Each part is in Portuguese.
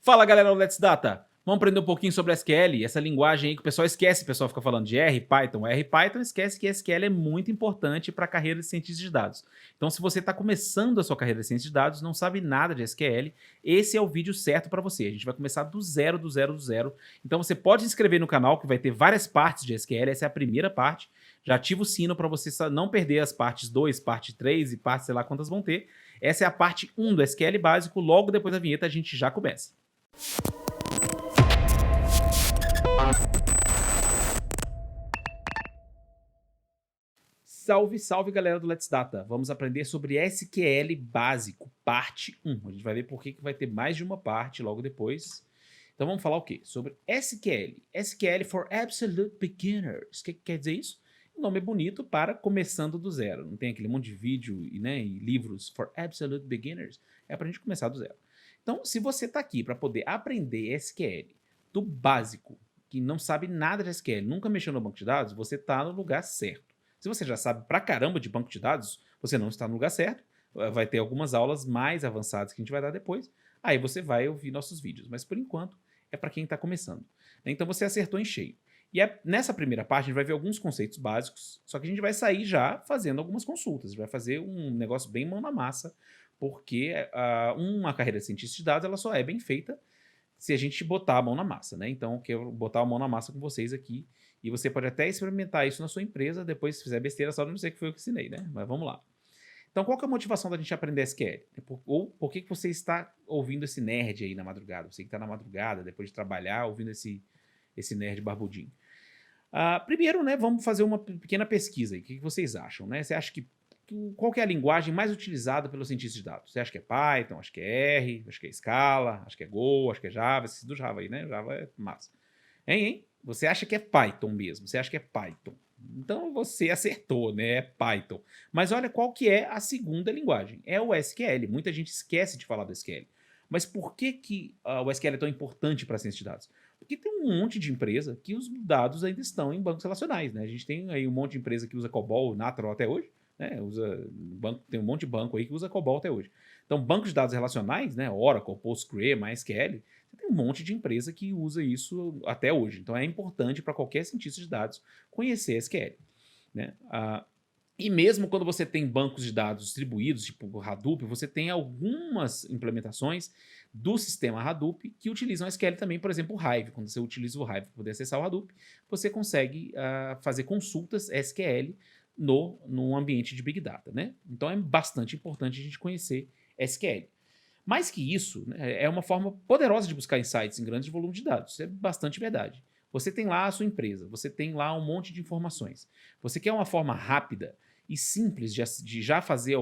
Fala galera do Let's Data! Vamos aprender um pouquinho sobre SQL, essa linguagem aí que o pessoal esquece, o pessoal fica falando de R, Python, esquece que SQL é muito importante para a carreira de cientista de dados. Então se você está começando a sua carreira de cientista de dados, não sabe nada de SQL, esse é o vídeo certo para você. A gente vai começar do zero, do zero, do zero. Então você pode se inscrever no canal que vai ter várias partes de SQL, essa é a primeira parte. Já ativa o sino para você não perder as partes 2, parte 3 e parte sei lá quantas vão ter. Essa é a parte 1 do SQL básico, logo depois da vinheta a gente já começa. Salve, salve galera do Let's Data! Vamos aprender sobre SQL básico, parte 1. A gente vai ver por que vai ter mais de uma parte logo depois. Então vamos falar o quê? Sobre SQL. SQL for Absolute Beginners. O que quer dizer isso? O nome é bonito para começando do zero. Não tem aquele monte de vídeo e livros for Absolute Beginners. É para a gente começar do zero. Então, se você está aqui para poder aprender SQL do básico, que não sabe nada de SQL, nunca mexeu no banco de dados, você está no lugar certo. Se você já sabe pra caramba de banco de dados, você não está no lugar certo. Vai ter algumas aulas mais avançadas que a gente vai dar depois. Aí você vai ouvir nossos vídeos. Mas por enquanto é para quem está começando. Então você acertou em cheio. E nessa primeira parte a gente vai ver alguns conceitos básicos, só que a gente vai sair já fazendo algumas consultas. A gente vai fazer um negócio bem mão na massa, porque uma carreira de cientista de dados ela só é bem feita se a gente botar a mão na massa, né? Então eu quero botar a mão na massa com vocês aqui. E você pode até experimentar isso na sua empresa, depois se fizer besteira, só não sei que foi eu que ensinei, né? Mas vamos lá. Então qual que é a motivação da gente aprender SQL? Ou por que você está ouvindo esse nerd aí na madrugada? Você que está na madrugada, depois de trabalhar, ouvindo esse nerd barbudinho. Primeiro, né, vamos fazer uma pequena pesquisa aí. O que vocês acham, né? Você acha que qual que é a linguagem mais utilizada pelos cientistas de dados? Você acha que é Python, acho que é R, acho que é Scala, acho que é Go, acho que é Java, esqueci do Java aí, né? Java é massa. Hein? Você acha que é Python mesmo, você acha que é Python. Então você acertou, né? É Python. Mas olha qual que é a segunda linguagem. É o SQL. Muita gente esquece de falar do SQL. Mas por que o SQL é tão importante para a ciência de dados? Porque tem um monte de empresa que os dados ainda estão em bancos relacionais, né? A gente tem aí um monte de empresa que usa COBOL, Natural até hoje, né? Tem um monte de banco aí que usa COBOL até hoje. Então, bancos de dados relacionais, né? Oracle, Postgre, MySQL, tem um monte de empresa que usa isso até hoje. Então, é importante para qualquer cientista de dados conhecer SQL, né? E mesmo quando você tem bancos de dados distribuídos, tipo o Hadoop, você tem algumas implementações do sistema Hadoop que utilizam SQL também, por exemplo, o Hive. Quando você utiliza o Hive para poder acessar o Hadoop, você consegue fazer consultas SQL no ambiente de Big Data, né? Então é bastante importante a gente conhecer SQL. Mais que isso, né, é uma forma poderosa de buscar insights em grandes volumes de dados. Isso é bastante verdade. Você tem lá a sua empresa, você tem lá um monte de informações. Você quer uma forma rápida e simples de já fazer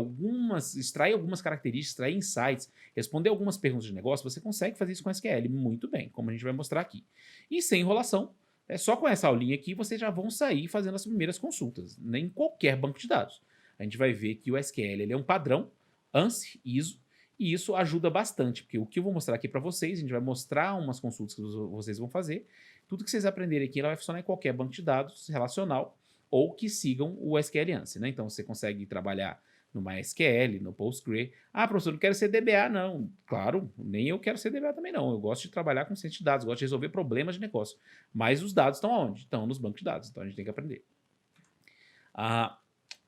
extrair algumas características, extrair insights, responder algumas perguntas de negócio, você consegue fazer isso com SQL muito bem, como a gente vai mostrar aqui. E sem enrolação, só com essa aulinha aqui vocês já vão sair fazendo as primeiras consultas, em qualquer banco de dados. A gente vai ver que o SQL ele é um padrão, ANSI, ISO, e isso ajuda bastante, porque o que eu vou mostrar aqui para vocês, a gente vai mostrar umas consultas que vocês vão fazer, tudo que vocês aprenderem aqui ela vai funcionar em qualquer banco de dados relacional ou que sigam o SQL ANSI, né? Então você consegue trabalhar no MySQL, no Postgre. Professor, não quero ser DBA, não. Claro, nem eu quero ser DBA também não. Eu gosto de trabalhar com ciência de dados, gosto de resolver problemas de negócio. Mas os dados estão onde? Estão nos bancos de dados, então a gente tem que aprender.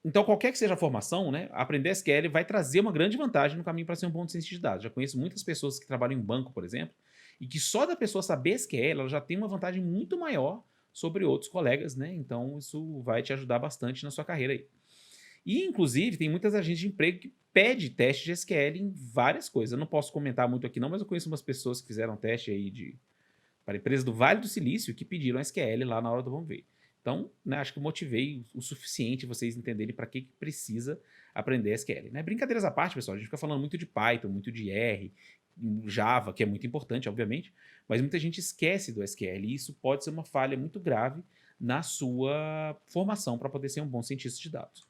Então, qualquer que seja a formação, né, aprender SQL vai trazer uma grande vantagem no caminho para ser um bom cientista de dados. Já conheço muitas pessoas que trabalham em banco, por exemplo, e que só da pessoa saber SQL, ela já tem uma vantagem muito maior sobre outros colegas, né? Então, isso vai te ajudar bastante na sua carreira aí. E, inclusive, tem muitas agências de emprego que pedem teste de SQL em várias coisas. Eu não posso comentar muito aqui não, mas eu conheço umas pessoas que fizeram teste aí para empresas do Vale do Silício que pediram SQL lá na hora do vamos ver. Então, né, acho que motivei o suficiente vocês entenderem para que precisa aprender SQL. Né? Brincadeiras à parte, pessoal, a gente fica falando muito de Python, muito de R, Java, que é muito importante, obviamente, mas muita gente esquece do SQL e isso pode ser uma falha muito grave na sua formação para poder ser um bom cientista de dados.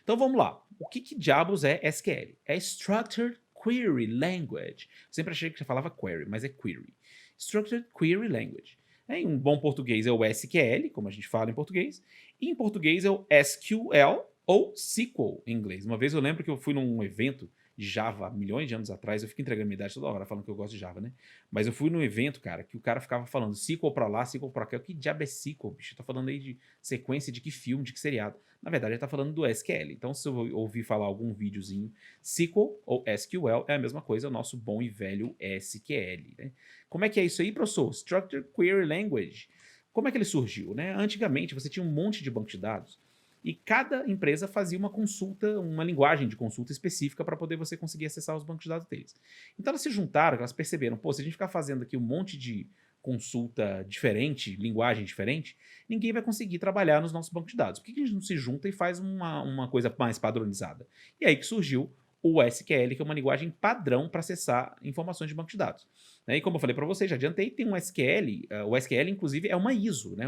Então vamos lá. O que diabos é SQL? É Structured Query Language. Sempre achei que já falava query, mas é query. Structured Query Language. Em um bom português é o SQL, como a gente fala em português, e em português é o SQL ou SQL em inglês. Uma vez eu lembro que eu fui num evento de Java há milhões de anos atrás. Eu fico entregando minha idade toda hora falando que eu gosto de Java, né? Mas eu fui num evento, cara, que o cara ficava falando SQL pra lá, SQL pra cá. O que diabo é SQL, bicho? Tá falando aí de sequência de que filme, de que seriado. Na verdade, ele tá falando do SQL. Então, se eu ouvir falar algum videozinho, SQL ou SQL é a mesma coisa, é o nosso bom e velho SQL, né? Como é que é isso aí, professor? Structured Query Language. Como é que ele surgiu, né? Antigamente, você tinha um monte de banco de dados e cada empresa fazia uma consulta, uma linguagem de consulta específica para poder você conseguir acessar os bancos de dados deles. Então elas se juntaram, elas perceberam, pô, se a gente ficar fazendo aqui um monte de consulta diferente, linguagem diferente, ninguém vai conseguir trabalhar nos nossos bancos de dados. Por que a gente não se junta e faz uma coisa mais padronizada? E aí que surgiu o SQL, que é uma linguagem padrão para acessar informações de banco de dados. Né? E como eu falei para vocês, já adiantei, tem um SQL, o SQL inclusive é uma ISO, né?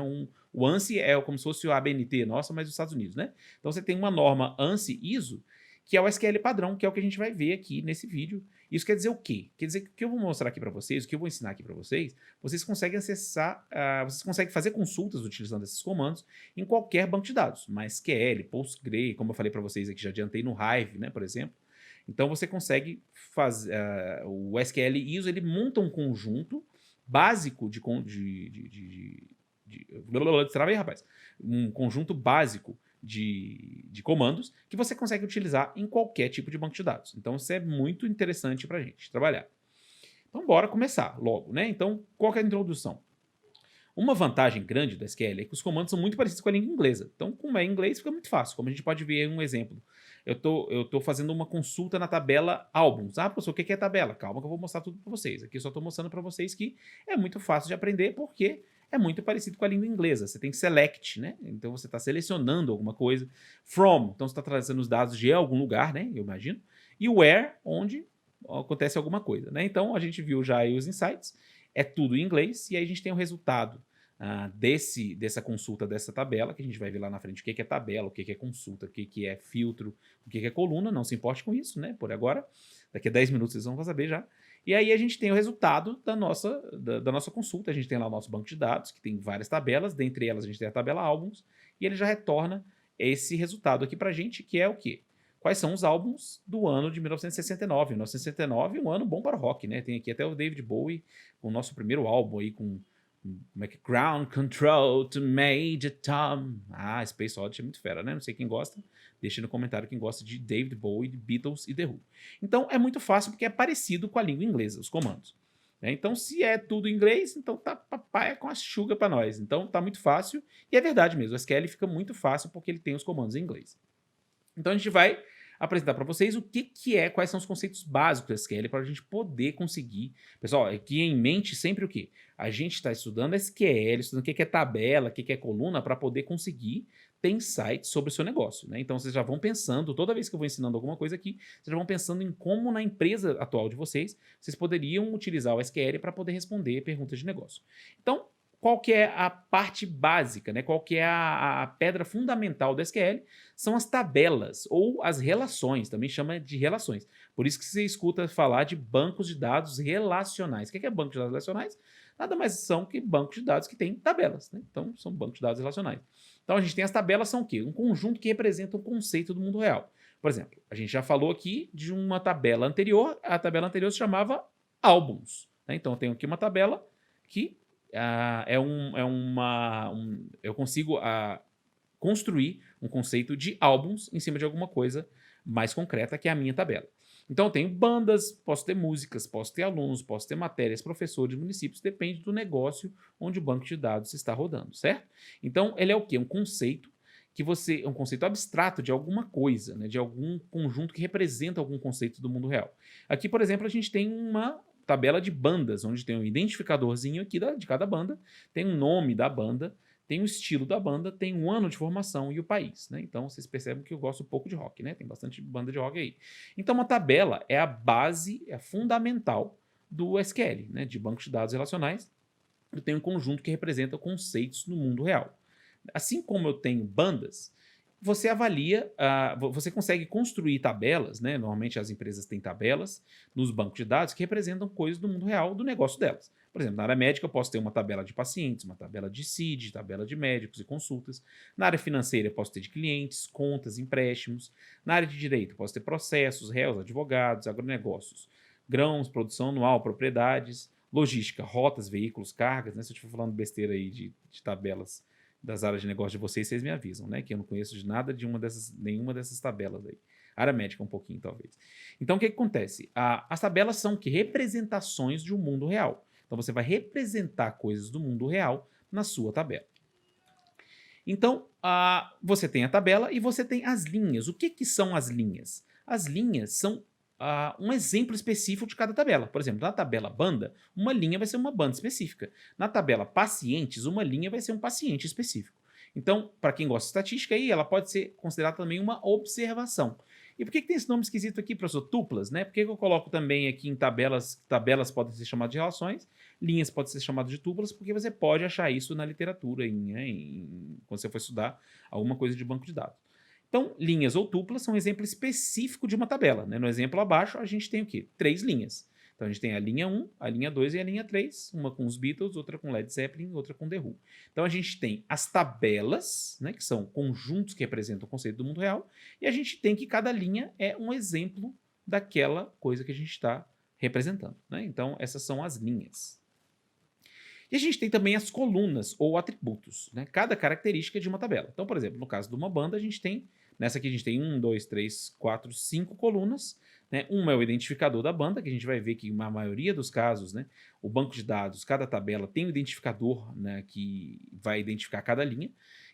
O ANSI é como se fosse o ABNT nossa, mas dos Estados Unidos, né? Então você tem uma norma ANSI ISO, que é o SQL padrão, que é o que a gente vai ver aqui nesse vídeo. Isso quer dizer o quê? Quer dizer que o que eu vou mostrar aqui para vocês, o que eu vou ensinar aqui para vocês, vocês conseguem acessar, vocês conseguem fazer consultas utilizando esses comandos em qualquer banco de dados, MySQL, Postgre, como eu falei para vocês aqui, já adiantei no Hive, né, por exemplo. Então você consegue fazer, o SQL ISO, ele monta um conjunto básico travei, rapaz. Um conjunto básico de comandos que você consegue utilizar em qualquer tipo de banco de dados. Então isso é muito interessante para a gente trabalhar. Então bora começar logo, né? Então qual que é a introdução? Uma vantagem grande do SQL é que os comandos são muito parecidos com a língua inglesa. Então, como é em inglês, fica muito fácil. Como a gente pode ver um exemplo. Eu tô fazendo uma consulta na tabela álbuns. Ah, professor, o que é tabela? Calma que eu vou mostrar tudo para vocês. Aqui eu só estou mostrando para vocês que é muito fácil de aprender porque é muito parecido com a língua inglesa. Você tem select, né? Então você está selecionando alguma coisa. From, então você está trazendo os dados de algum lugar, né? Eu imagino. E where, onde acontece alguma coisa, né? Então a gente viu já aí os insights. É tudo em inglês e aí a gente tem o resultado dessa consulta dessa tabela, que a gente vai ver lá na frente o que é tabela, o que é consulta, o que é filtro, o que é coluna, não se importe com isso, né? Por agora, daqui a 10 minutos vocês vão saber já. E aí a gente tem o resultado da nossa consulta, a gente tem lá o nosso banco de dados, que tem várias tabelas, dentre elas a gente tem a tabela álbuns, e ele já retorna esse resultado aqui pra gente, que é o quê? Quais são os álbuns do ano de 1969. 1969 é um ano bom para o rock, né? Tem aqui até o David Bowie, com o nosso primeiro álbum aí, com como é que Ground Control to Major Tom. Ah, Space Oddity é muito fera, né? Não sei quem gosta. Deixa no comentário quem gosta de David Bowie, de Beatles e The Who. Então é muito fácil porque é parecido com a língua inglesa, os comandos. Né? Então se é tudo em inglês, então tá papai com a chuga para nós. Então tá muito fácil e é verdade mesmo. O SQL fica muito fácil porque ele tem os comandos em inglês. Então a gente vai apresentar para vocês o que é, quais são os conceitos básicos do SQL para a gente poder conseguir. Pessoal, aqui em mente sempre o quê? A gente está estudando SQL, estudando o que é tabela, o que é coluna, para poder conseguir ter insights sobre o seu negócio. Né? Então vocês já vão pensando, toda vez que eu vou ensinando alguma coisa aqui, vocês já vão pensando em como na empresa atual de vocês, vocês poderiam utilizar o SQL para poder responder perguntas de negócio. Então, qual que é a parte básica, né? Qual que é a pedra fundamental do SQL? São as tabelas ou as relações, também chama de relações. Por isso que você escuta falar de bancos de dados relacionais. O que é banco de dados relacionais? Nada mais são que bancos de dados que têm tabelas, né? Então, são bancos de dados relacionais. Então, a gente tem as tabelas, são o quê? Um conjunto que representa um conceito do mundo real. Por exemplo, a gente já falou aqui de uma tabela anterior, a tabela anterior se chamava álbuns. Né? Então, eu tenho aqui uma tabela que eu consigo construir um conceito de álbuns em cima de alguma coisa mais concreta, que é a minha tabela. Então eu tenho bandas, posso ter músicas, posso ter alunos, posso ter matérias, professores, municípios, depende do negócio onde o banco de dados está rodando, certo? Então ele é o quê? Um conceito um conceito abstrato de alguma coisa, né? De algum conjunto que representa algum conceito do mundo real. Aqui, por exemplo, a gente tem uma tabela de bandas, onde tem um identificadorzinho aqui de cada banda, tem um nome da banda, tem o estilo da banda, tem um ano de formação e o país, né? Então vocês percebem que eu gosto um pouco de rock, né? Tem bastante banda de rock aí. Então uma tabela é a base, é fundamental do SQL, né? De bancos de dados relacionais. Eu tenho um conjunto que representa conceitos no mundo real. Assim como eu tenho bandas, você avalia, você consegue construir tabelas, né? Normalmente as empresas têm tabelas nos bancos de dados que representam coisas do mundo real do negócio delas. Por exemplo, na área médica eu posso ter uma tabela de pacientes, uma tabela de CID, tabela de médicos e consultas. Na área financeira eu posso ter de clientes, contas, empréstimos. Na área de direito eu posso ter processos, réus, advogados, agronegócios, grãos, produção anual, propriedades, logística, rotas, veículos, cargas, né? Se eu estiver falando besteira aí de tabelas das áreas de negócio de vocês, vocês me avisam, né? Que eu não conheço de nada de nenhuma dessas tabelas aí. Área médica um pouquinho, talvez. Então, o que acontece? As tabelas são que representações de um mundo real. Então, você vai representar coisas do mundo real na sua tabela. Então, você tem a tabela e você tem as linhas. O que são as linhas? As linhas são um exemplo específico de cada tabela. Por exemplo, na tabela banda, uma linha vai ser uma banda específica. Na tabela pacientes, uma linha vai ser um paciente específico. Então, para quem gosta de estatística, aí, ela pode ser considerada também uma observação. E por que tem esse nome esquisito aqui, professor? Tuplas, né? Por que eu coloco também aqui em tabelas? Tabelas podem ser chamadas de relações, linhas podem ser chamadas de tuplas, porque você pode achar isso na literatura, quando você for estudar alguma coisa de banco de dados. Então, linhas ou tuplas são um exemplo específico de uma tabela, né? No exemplo abaixo, a gente tem o quê? 3 linhas. Então, a gente tem a linha 1, a linha 2 e a linha 3, uma com os Beatles, outra com Led Zeppelin, outra com The Who. Então, a gente tem as tabelas, né, que são conjuntos que representam o conceito do mundo real, e a gente tem que cada linha é um exemplo daquela coisa que a gente está representando, né? Então, essas são as linhas. E a gente tem também as colunas ou atributos, né? Cada característica de uma tabela. Então, por exemplo, no caso de uma banda, a gente tem, nessa aqui a gente tem 1, 2, 3, 4, 5 colunas, né? Uma é o identificador da banda, que a gente vai ver que na maioria dos casos, né, o banco de dados, cada tabela tem um identificador, né, que vai identificar cada linha.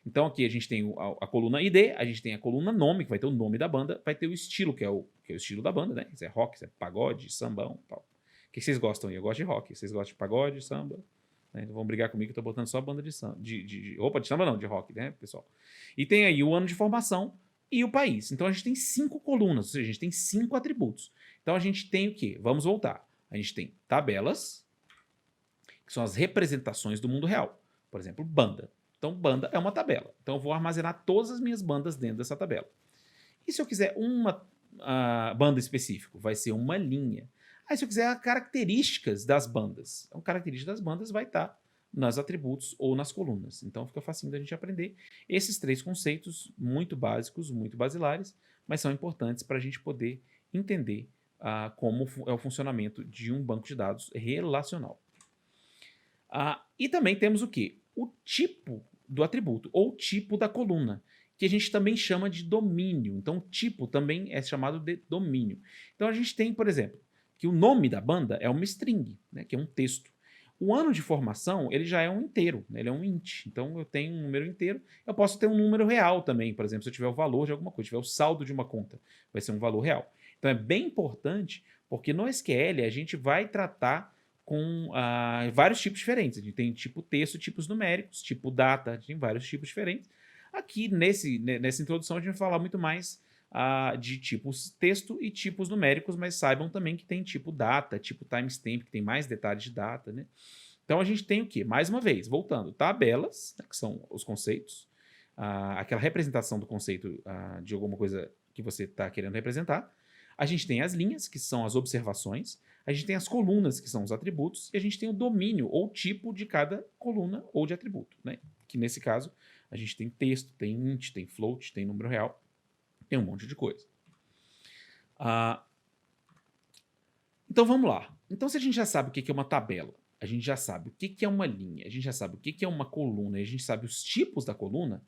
Então aqui a gente tem a coluna ID, a gente tem a coluna nome, que vai ter o nome da banda, vai ter o estilo, que é o estilo da banda, né? Se é rock, se é pagode, sambão, tal. O que vocês gostam aí? Eu gosto de rock. Vocês gostam de pagode, samba? Né? Vão brigar comigo que eu tô botando só a banda de samba. Roupa de samba não, de rock, né, pessoal? E tem aí o ano de formação e o país. Então a gente tem 5 colunas, ou seja, a gente tem 5 atributos. Então a gente tem o quê? Vamos voltar. A gente tem tabelas, que são as representações do mundo real. Por exemplo, banda. Então, banda é uma tabela. Então, eu vou armazenar todas as minhas bandas dentro dessa tabela. E se eu quiser uma banda específica, vai ser uma linha. Aí, se eu quiser características das bandas, então, característica das bandas vai estar nos atributos ou nas colunas. Então, fica facinho da gente aprender esses 3 conceitos muito básicos, muito basilares, mas são importantes para a gente poder entender como é o funcionamento de um banco de dados relacional. E também temos o quê? O tipo do atributo, ou tipo da coluna, que a gente também chama de domínio. Então, o tipo também é chamado de domínio. Então, a gente tem, por exemplo, que o nome da banda é uma string, né, que é um texto. O ano de formação, ele já é um inteiro, né, ele é um int. Então, eu tenho um número inteiro. Eu posso ter um número real também, por exemplo, se eu tiver o valor de alguma coisa, tiver o saldo de uma conta, vai ser um valor real. Então, é bem importante, porque no SQL a gente vai tratar com vários tipos diferentes. A gente tem tipo texto, tipos numéricos, tipo data, tem vários tipos diferentes. Aqui, nessa introdução, a gente vai falar muito mais de tipos texto e tipos numéricos, mas saibam também que tem tipo data, tipo timestamp, que tem mais detalhes de data, né? Então, a gente tem o quê? Mais uma vez, voltando, tabelas, né, que são os conceitos, aquela representação do conceito de alguma coisa que você está querendo representar. A gente tem as linhas, que são as observações. A gente tem as colunas, que são os atributos, e a gente tem o domínio ou tipo de cada coluna ou de atributo, né? Que nesse caso, a gente tem texto, tem int, tem float, tem número real, tem um monte de coisa. Então vamos lá. Então se a gente já sabe o que é uma tabela, a gente já sabe o que é uma linha, a gente já sabe o que é uma coluna, e a gente sabe os tipos da coluna,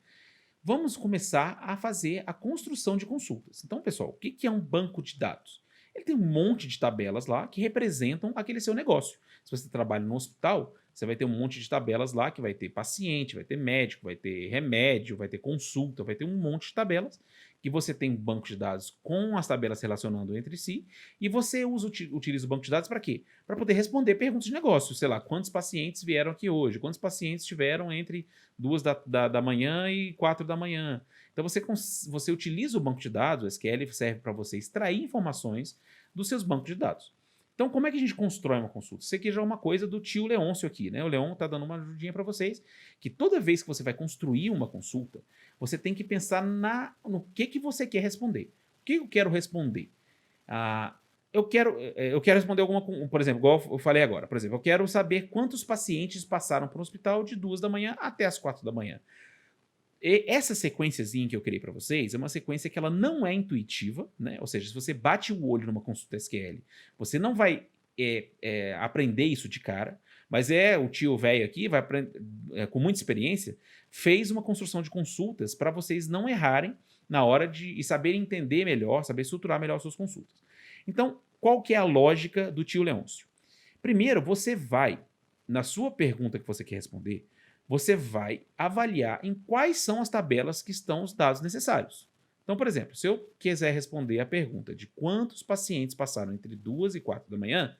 vamos começar a fazer a construção de consultas. Então, pessoal, o que é um banco de dados? Ele tem um monte de tabelas lá que representam aquele seu negócio. Se você trabalha no hospital, você vai ter um monte de tabelas lá que vai ter paciente, vai ter médico, vai ter remédio, vai ter consulta, vai ter um monte de tabelas que você tem um banco de dados com as tabelas relacionando entre si e você utiliza o banco de dados para quê? Para poder responder perguntas de negócio. Sei lá, quantos pacientes vieram aqui hoje? Quantos pacientes tiveram entre 2 da manhã e 4 da manhã? Então você utiliza o banco de dados, o SQL serve para você extrair informações dos seus bancos de dados. Então, como é que a gente constrói uma consulta? Isso aqui já é uma coisa do tio Leôncio aqui, né? O Leon está dando uma ajudinha para vocês, que toda vez que você vai construir uma consulta, você tem que pensar no que você quer responder. O que eu quero responder? Eu quero responder por exemplo, igual eu falei agora, por exemplo, eu quero saber quantos pacientes passaram para o hospital de 2 da manhã até as 4 da manhã. E essa sequenciazinha que eu criei para vocês é uma sequência que ela não é intuitiva, né? Ou seja, se você bate o olho numa consulta SQL, você não vai aprender isso de cara, mas o tio velho aqui, com muita experiência, fez uma construção de consultas para vocês não errarem na hora e saber entender melhor, saber estruturar melhor suas consultas. Então, qual que é a lógica do tio Leôncio? Primeiro, você vai, na sua pergunta que você quer responder, você vai avaliar em quais são as tabelas que estão os dados necessários. Então, por exemplo, se eu quiser responder a pergunta de quantos pacientes passaram entre 2 e 4 da manhã,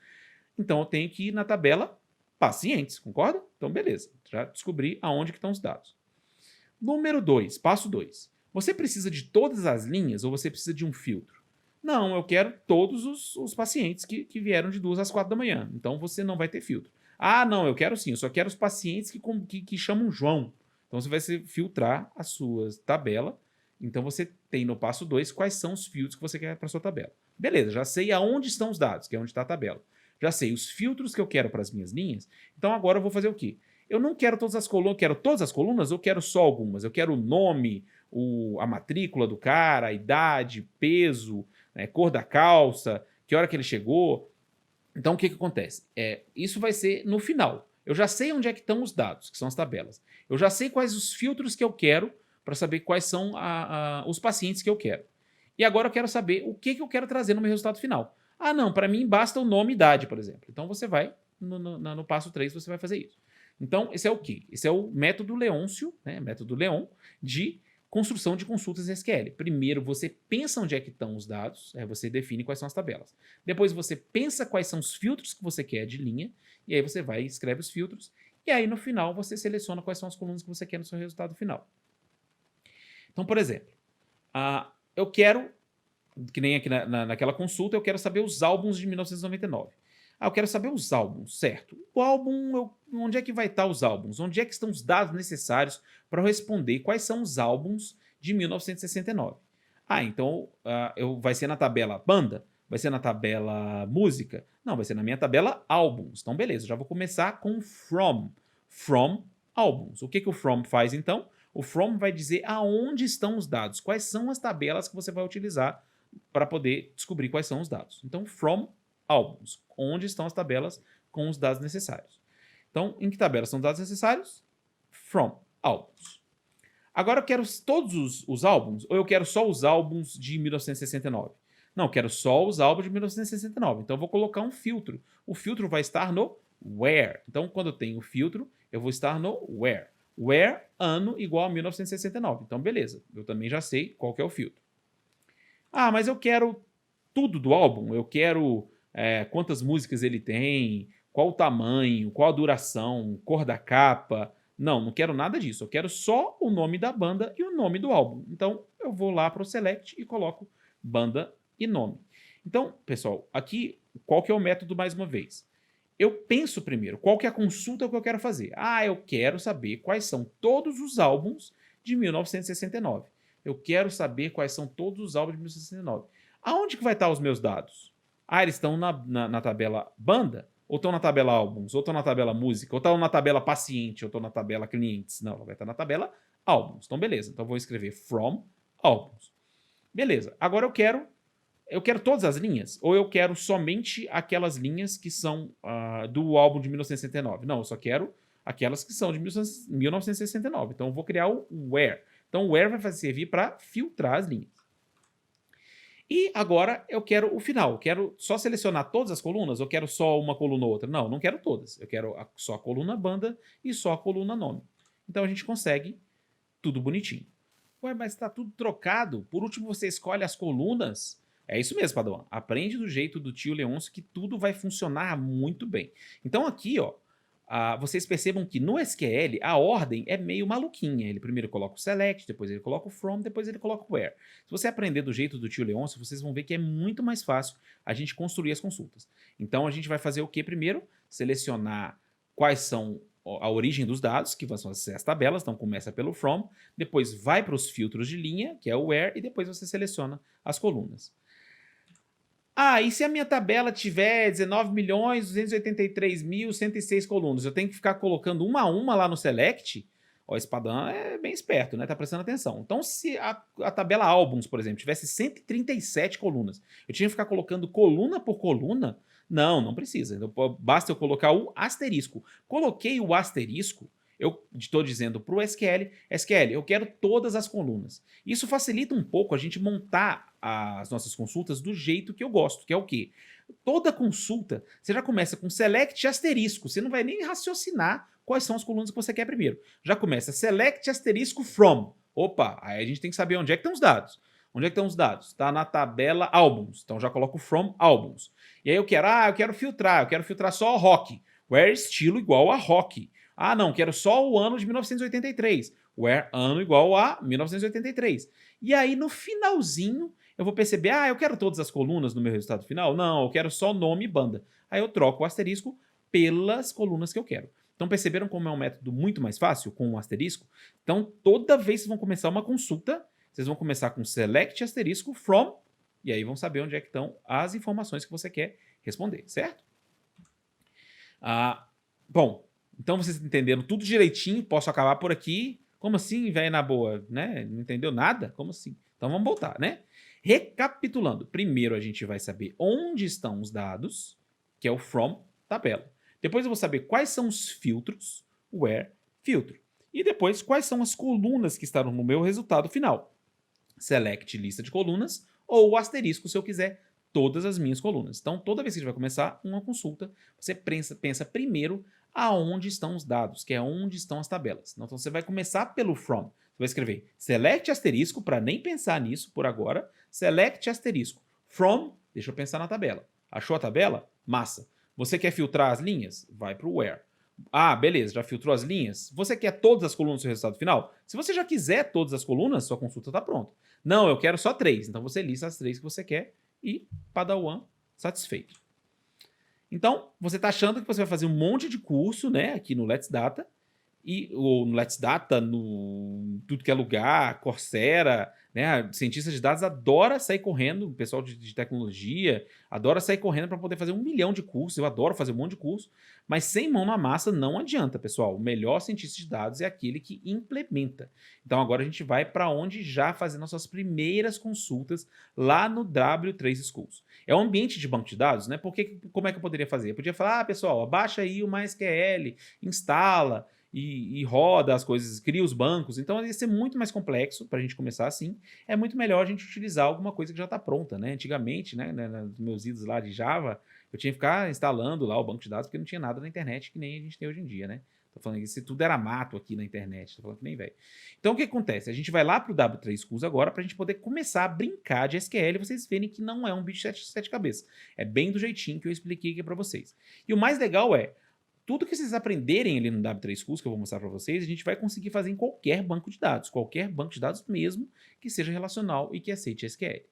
então eu tenho que ir na tabela pacientes, concorda? Então, beleza, já descobri aonde que estão os dados. Número 2, passo 2. Você precisa de todas as linhas ou você precisa de um filtro? Não, eu quero todos os pacientes que vieram de 2 às 4 da manhã, então você não vai ter filtro. Ah, não, eu quero sim, eu só quero os pacientes que chamam João. Então você vai filtrar a sua tabela. Então você tem no passo 2 quais são os filtros que você quer para a sua tabela. Beleza, já sei aonde estão os dados, que é onde está a tabela. Já sei os filtros que eu quero para as minhas linhas. Então agora eu vou fazer o quê? Eu não quero todas as colunas, quero todas as colunas ou quero só algumas? Eu quero o nome, a matrícula do cara, a idade, peso, né, cor da calça, que hora que ele chegou. Então, o que acontece? Isso vai ser no final. Eu já sei onde é que estão os dados, que são as tabelas. Eu já sei quais os filtros que eu quero para saber quais são os pacientes que eu quero. E agora eu quero saber o que eu quero trazer no meu resultado final. Ah, não, para mim basta o nome e idade, por exemplo. Então, você vai, no passo 3, você vai fazer isso. Então, esse é o quê? Esse é o método Leôncio, né, método Leon, de construção de consultas SQL. Primeiro, você pensa onde é que estão os dados, você define quais são as tabelas. Depois, você pensa quais são os filtros que você quer de linha, e aí você vai e escreve os filtros, e aí no final você seleciona quais são as colunas que você quer no seu resultado final. Então, por exemplo, eu quero, que nem aqui naquela consulta, eu quero saber os álbuns de 1999. Eu quero saber os álbuns, certo? O álbum, onde é que vai estar os álbuns? Onde é que estão os dados necessários para eu responder quais são os álbuns de 1969? Então vai ser na tabela banda? Vai ser na tabela música? Não, vai ser na minha tabela álbuns. Então, beleza, já vou começar com from. From álbuns. O que o from faz, então? O from vai dizer aonde estão os dados, quais são as tabelas que você vai utilizar para poder descobrir quais são os dados. Então, from álbuns, onde estão as tabelas com os dados necessários. Então, em que tabelas são os dados necessários? From álbuns. Agora eu quero todos os álbuns ou eu quero só os álbuns de 1969? Não, eu quero só os álbuns de 1969. Então eu vou colocar um filtro. O filtro vai estar no where. Então, quando eu tenho o filtro, eu vou estar no where. Where, ano, igual a 1969. Então, beleza. Eu também já sei qual que é o filtro. Mas eu quero tudo do álbum. Eu quero quantas músicas ele tem, qual o tamanho, qual a duração, cor da capa. Não quero nada disso. Eu quero só o nome da banda e o nome do álbum. Então, eu vou lá para o Select e coloco banda e nome. Então, pessoal, aqui, qual que é o método mais uma vez? Eu penso primeiro, qual que é a consulta que eu quero fazer? Eu quero saber quais são todos os álbuns de 1969. Eu quero saber quais são todos os álbuns de 1969. Aonde que vai estar os meus dados? Eles estão na tabela banda? Ou estão na tabela álbuns? Ou estão na tabela música? Ou estão na tabela paciente? Ou estão na tabela clientes? Não, ela vai estar na tabela álbuns. Então, beleza. Então, eu vou escrever from álbuns. Beleza. Agora eu quero todas as linhas? Ou eu quero somente aquelas linhas que são do álbum de 1969? Não, eu só quero aquelas que são de 1969. Então, eu vou criar o where. Então, o where vai servir para filtrar as linhas. E agora eu quero o final. Eu quero só selecionar todas as colunas? Ou quero só uma coluna ou outra? Não quero todas. Eu quero só a coluna banda e só a coluna nome. Então, a gente consegue tudo bonitinho. Ué, mas está tudo trocado. Por último, você escolhe as colunas. É isso mesmo, Padawan. Aprende do jeito do tio Leôncio que tudo vai funcionar muito bem. Então, aqui, vocês percebam que no SQL a ordem é meio maluquinha. Ele primeiro coloca o select, depois ele coloca o from, depois ele coloca o where. Se você aprender do jeito do tio Leôncio, vocês vão ver que é muito mais fácil a gente construir as consultas. Então a gente vai fazer o que primeiro? Selecionar quais são a origem dos dados, que vão ser as tabelas, então começa pelo from, depois vai para os filtros de linha, que é o where, e depois você seleciona as colunas. E se a minha tabela tiver 19.283.106 colunas, eu tenho que ficar colocando uma a uma lá no select? Esse Padã é bem esperto, né? Tá prestando atenção. Então, se a tabela álbuns, por exemplo, tivesse 137 colunas, eu tinha que ficar colocando coluna por coluna? Não precisa. Basta eu colocar o asterisco. Coloquei o asterisco, eu estou dizendo para o SQL, eu quero todas as colunas. Isso facilita um pouco a gente montar as nossas consultas do jeito que eu gosto, que é o quê? Toda consulta, você já começa com select asterisco, você não vai nem raciocinar quais são as colunas que você quer primeiro. Já começa select asterisco from. Opa, aí a gente tem que saber onde é que estão os dados. Onde é que estão os dados? Está na tabela álbuns, então já coloco from álbuns. E aí eu quero filtrar só rock. Where estilo igual a rock. Não, quero só o ano de 1983. Where ano igual a 1983. E aí, no finalzinho, eu vou perceber, eu quero todas as colunas no meu resultado final? Não, eu quero só nome e banda. Aí eu troco o asterisco pelas colunas que eu quero. Então, perceberam como é um método muito mais fácil com o asterisco? Então, toda vez que vocês vão começar uma consulta, vocês vão começar com select asterisco from, e aí vão saber onde é que estão as informações que você quer responder, certo? Bom, então vocês entenderam tudo direitinho, posso acabar por aqui. Como assim, velho, na boa, né? Não entendeu nada? Como assim? Então vamos voltar, né? Recapitulando, primeiro a gente vai saber onde estão os dados, que é o from, tabela. Depois eu vou saber quais são os filtros, where, filtro. E depois quais são as colunas que estarão no meu resultado final. Select lista de colunas ou o asterisco se eu quiser todas as minhas colunas. Então, toda vez que a gente vai começar uma consulta, você pensa primeiro aonde estão os dados, que é onde estão as tabelas. Então, você vai começar pelo from. Você vai escrever select asterisco, para nem pensar nisso por agora, select asterisco. From, deixa eu pensar na tabela. Achou a tabela? Massa. Você quer filtrar as linhas? Vai para o where. Beleza, já filtrou as linhas? Você quer todas as colunas do seu resultado final? Se você já quiser todas as colunas, sua consulta está pronta. Não, eu quero só 3. Então você lista as 3 que você quer e Padawan satisfeito. Então, você está achando que você vai fazer um monte de curso, né, aqui no Let's Data, ou no Let's Data, no tudo que é lugar, Coursera, né? Cientista de dados adora sair correndo, o pessoal de tecnologia adora sair correndo para poder fazer 1 milhão de cursos. Eu adoro fazer um monte de curso, mas sem mão na massa não adianta, pessoal. O melhor cientista de dados é aquele que implementa. Então agora a gente vai para onde já fazer nossas primeiras consultas lá no W3 Schools. É um ambiente de banco de dados, né? Porque como é que eu poderia fazer? Eu podia falar, pessoal, abaixa aí o MySQL, instala e roda as coisas, cria os bancos. Então ia ser muito mais complexo para a gente começar assim. É muito melhor a gente utilizar alguma coisa que já está pronta, né? Antigamente, né, nos meus idos lá de Java, eu tinha que ficar instalando lá o banco de dados porque não tinha nada na internet que nem a gente tem hoje em dia, né? Tô falando que isso tudo era mato aqui na internet, tô falando que nem velho. Então o que acontece? A gente vai lá pro W3 Schools agora para a gente poder começar a brincar de SQL e vocês verem que não é um bicho de sete cabeças. É bem do jeitinho que eu expliquei aqui para vocês. E o mais legal é, tudo que vocês aprenderem ali no W3 Schools, que eu vou mostrar para vocês, a gente vai conseguir fazer em qualquer banco de dados mesmo que seja relacional e que aceite SQL.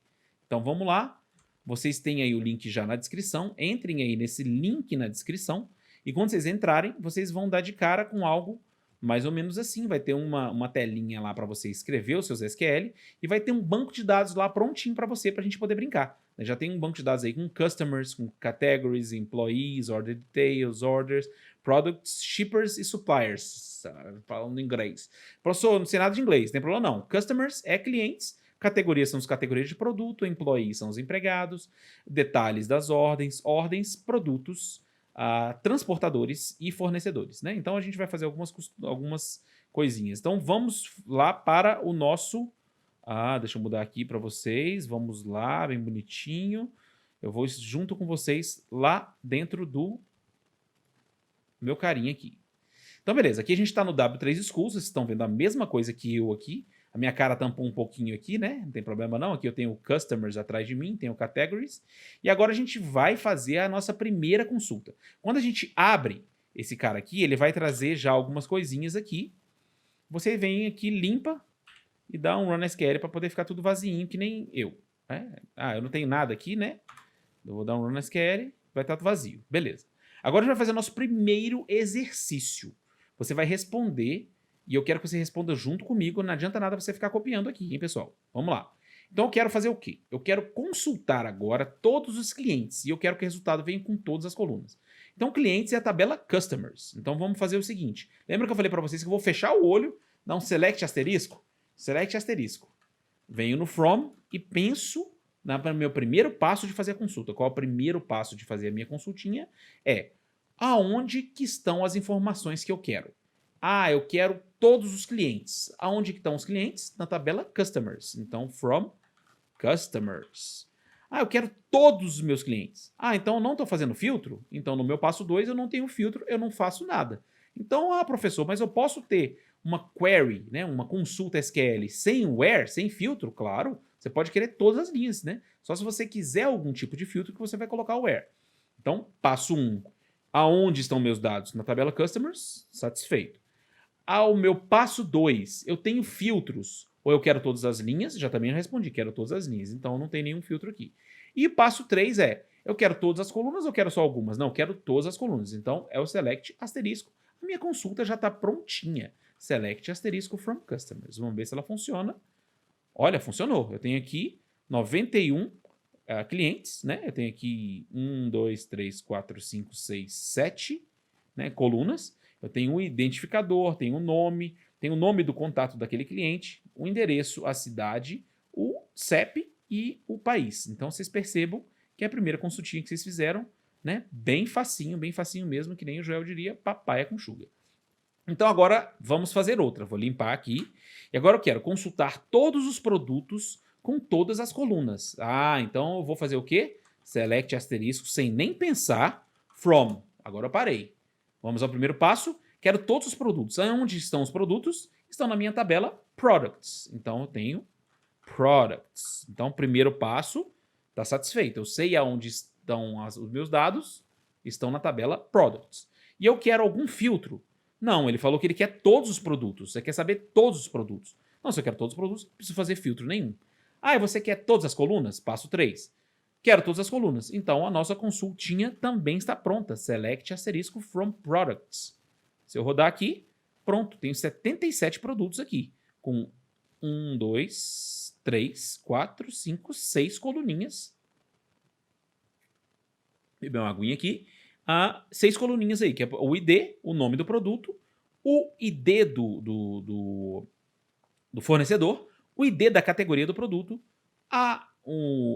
Então vamos lá, vocês têm aí o link já na descrição, entrem aí nesse link na descrição e quando vocês entrarem, vocês vão dar de cara com algo mais ou menos assim, vai ter uma telinha lá para você escrever os seus SQL e vai ter um banco de dados lá prontinho para você, para a gente poder brincar. Já tem um banco de dados aí com customers, com categories, employees, order details, orders, products, shippers e suppliers, falando em inglês. Professor, não sei nada de inglês, não tem problema não. Customers é clientes, categorias são as categorias de produto, employees são os empregados, detalhes das ordens, produtos, transportadores e fornecedores, né? Então a gente vai fazer algumas coisinhas. Então vamos lá para o nosso... deixa eu mudar aqui para vocês. Vamos lá, bem bonitinho. Eu vou junto com vocês lá dentro do meu carinha aqui. Então beleza, aqui a gente está no W3 Schools, vocês estão vendo a mesma coisa que eu aqui. A minha cara tampou um pouquinho aqui, né? Não tem problema não. Aqui eu tenho Customers atrás de mim, tenho Categories. E agora a gente vai fazer a nossa primeira consulta. Quando a gente abre esse cara aqui, ele vai trazer já algumas coisinhas aqui. Você vem aqui, limpa e dá um run SQL para poder ficar tudo vazinho, que nem eu. Né? Eu não tenho nada aqui, né? Eu vou dar um run SQL, vai estar vazio. Beleza. Agora a gente vai fazer o nosso primeiro exercício. Você vai responder, e eu quero que você responda junto comigo, não adianta nada você ficar copiando aqui, hein, pessoal? Vamos lá. Então eu quero fazer o quê? Eu quero consultar agora todos os clientes, e eu quero que o resultado venha com todas as colunas. Então clientes é a tabela customers. Então vamos fazer o seguinte. Lembra que eu falei para vocês que eu vou fechar o olho, dar um select asterisco? Select asterisco. Venho no from e penso no meu primeiro passo de fazer a consulta. Qual é o primeiro passo de fazer a minha consultinha? É aonde que estão as informações que eu quero. Eu quero todos os clientes. Aonde que estão os clientes? Na tabela customers. Então, from customers. Eu quero todos os meus clientes. Então eu não estou fazendo filtro? Então no meu passo 2 eu não tenho filtro, eu não faço nada. Então, professor, mas eu posso ter uma query, né, uma consulta SQL sem where, sem filtro? Claro, você pode querer todas as linhas, né? Só se você quiser algum tipo de filtro que você vai colocar o where. Então, passo 1. Aonde estão meus dados? Na tabela customers, satisfeito. Ao meu passo 2, eu tenho filtros, ou eu quero todas as linhas? Já também respondi, quero todas as linhas, então não tem nenhum filtro aqui. E passo 3 eu quero todas as colunas ou quero só algumas? Não, quero todas as colunas, então é o select asterisco. A minha consulta já está prontinha. Select asterisco from customers. Vamos ver se ela funciona. Olha, funcionou. Eu tenho aqui 91 clientes, né? Eu tenho aqui 1, 2, 3, 4, 5, 6, 7 colunas. Eu tenho um identificador, tenho um nome, tenho o nome do contato daquele cliente, o endereço, a cidade, o CEP e o país. Então vocês percebam que é a primeira consultinha que vocês fizeram, né? Bem facinho mesmo, que nem o Joel diria, papaya com sugar. Então agora vamos fazer outra. Vou limpar aqui. E agora eu quero consultar todos os produtos com todas as colunas. Então eu vou fazer o quê? Select asterisco sem nem pensar. From. Agora eu parei. Vamos ao primeiro passo. Quero todos os produtos. Onde estão os produtos? Estão na minha tabela Products. Então eu tenho Products. Então o primeiro passo está satisfeito. Eu sei aonde estão os meus dados. Estão na tabela Products. E eu quero algum filtro. Não, ele falou que ele quer todos os produtos. Você quer saber todos os produtos. Não, se eu quero todos os produtos, não preciso fazer filtro nenhum. E você quer todas as colunas? Passo 3. Quero todas as colunas. Então, a nossa consultinha também está pronta. Select asterisco from products. Se eu rodar aqui, pronto. Tenho 77 produtos aqui. Com 1, 2, 3, 4, 5, 6 coluninhas. Beber uma aguinha aqui. 6 coluninhas aí, que é o ID, o nome do produto, o ID do fornecedor, o ID da categoria do produto,